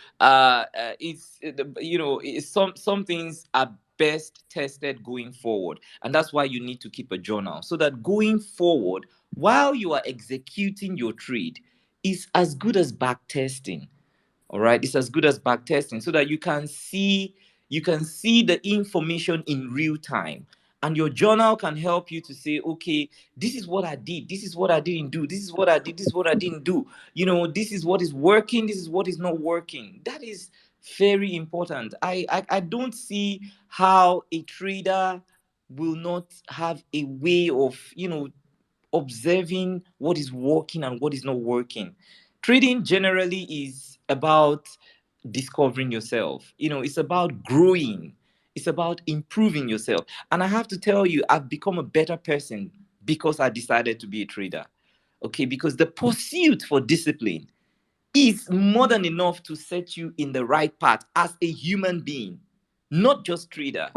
some things are best tested going forward, and that's why you need to keep a journal, so that going forward, while you are executing your trade, is as good as back testing. All right, it's as good as back testing, so that you can see the information in real time, and your journal can help you to say, okay, this is what I did, this is what I didn't do, this is what I did, this is what I didn't do. This is what is working, this is what is not working. That is very important. I don't see how a trader will not have a way of observing what is working and what is not working. Trading generally is about discovering yourself. It's about growing. It's about improving yourself. And I have to tell you, I've become a better person because I decided to be a trader. Okay, because the pursuit for discipline is more than enough to set you in the right path as a human being, not just trader,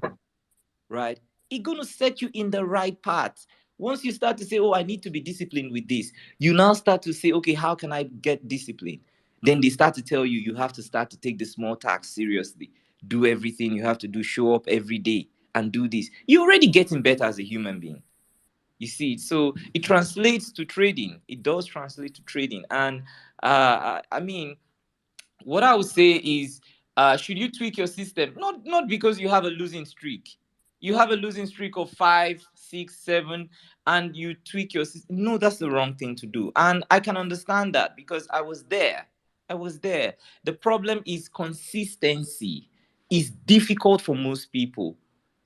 right? It's going to set you in the right path. Once you start to say, oh, I need to be disciplined with this, you now start to say, okay, how can I get discipline? Then they start to tell you, you have to start to take the small tasks seriously. Do everything you have to do, show up every day and do this. You're already getting better as a human being. You see, so it translates to trading. It does translate to trading. And I mean, what I would say is, should you tweak your system? Not because you have a losing streak. You have a losing streak of 5, 6, 7, and you tweak your system. No, that's the wrong thing to do. And I can understand that because I was there. I was there. The problem is consistency. It's difficult for most people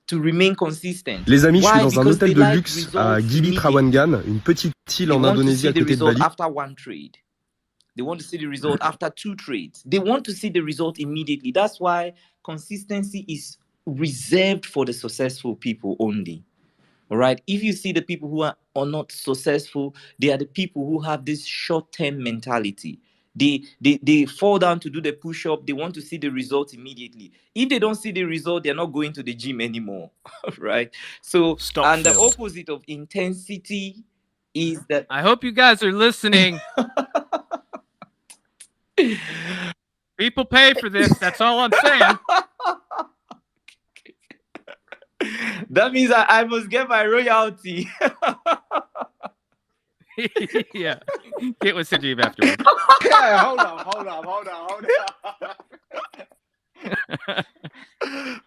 to remain consistent. Les amis, je suis Why? dans un Because hôtel they de like luxe à results Gili immediately. Trawangan, une petite île They en want to Indonésie see à the côté de result Bali. after one trade. They want to see the result after 2 trades. They want to see the result immediately. That's why consistency is reserved for the successful people only. All right. If you see the people who are not successful, they are the people who have this short-term mentality. They fall down to do the push-up. They want to see the result immediately. If they don't see the result, they're not going to the gym anymore. Right. So, Stop and the Phil. opposite of intensity is that I hope you guys are listening. People pay for this. That's all I'm saying. that means I must get my royalty. Yeah. Get with Sajib afterwards. Yeah, hold on.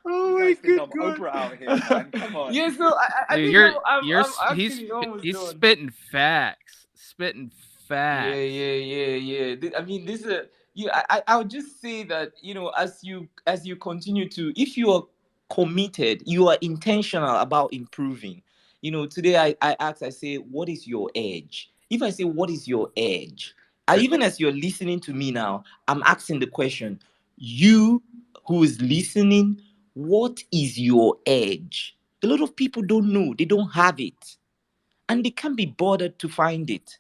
Oh You my guys think good I'm God. Oprah out here, man. Come on. Yeah, so I Dude, think I'm he's actually almost he's done. spitting facts. Spitting facts. Yeah. I mean, this is I would just say that, as you continue to, if you are committed, you are intentional about improving. Today I ask, I say, what is your edge? If I say, what is your edge? Even as you're listening to me now, I'm asking the question, you who is listening, what is your edge? A lot of people don't know, they don't have it, and they can't be bothered to find it,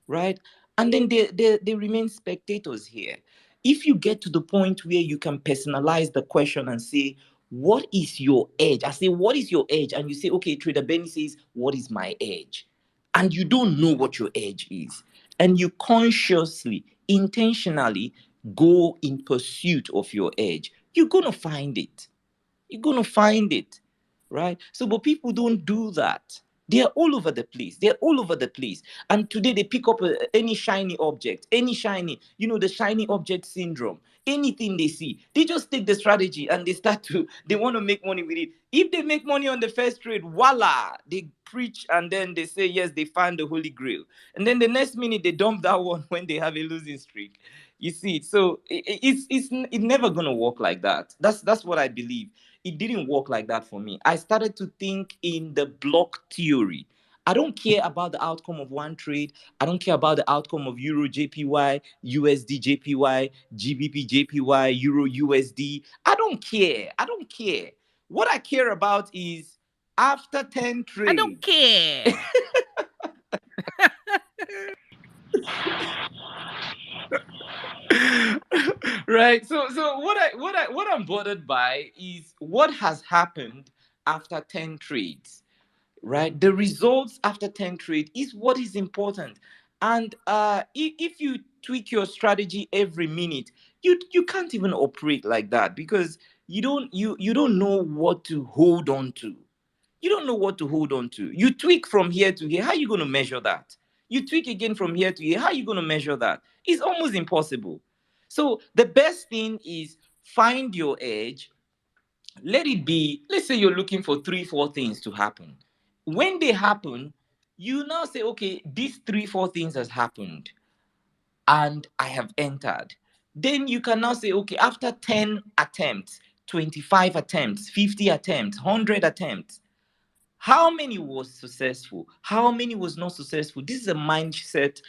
right? And then they remain spectators here. If you get to the point where you can personalize the question and say, what is your edge? I say, what is your edge? And you say, okay, Trader Benny says, what is my edge? And you don't know what your edge is. And you consciously, intentionally go in pursuit of your edge. You're going to find it. You're going to find it, right? So, but people don't do that. They are all over the place. They're all over the place. And today they pick up any shiny object, any shiny, the shiny object syndrome. Anything they see, they just take the strategy and they want to make money with it. If they make money on the first trade, voila, they preach and then they say, yes, they found the holy grail. And then the next minute they dump that one when they have a losing streak. You see, so it's never gonna work like that. That's what I believe. It didn't work like that for me. I started to think in the block theory. I don't care about the outcome of one trade. I don't care about the outcome of Euro JPY, USD JPY, GBP JPY, Euro USD. I don't care. I don't care. What I care about is after 10 trades. I don't care. Right. So what I'm bothered by is what has happened after 10 trades. Right. The results after 10 trade is what is important. And if you tweak your strategy every minute, you can't even operate like that, because you don't know what to hold on to. You don't know what to hold on to. You tweak from here to here. How are you going to measure that? You tweak again from here to here. How are you going to measure that? It's almost impossible. So the best thing is find your edge. Let it be, let's say you're looking for 3, 4 things to happen. When they happen, you now say, okay, these 3, 4 things has happened and I have entered. Then you can now say, okay, after 10 attempts, 25 attempts, 50 attempts, 100 attempts, how many was successful? How many was not successful? This is a mindset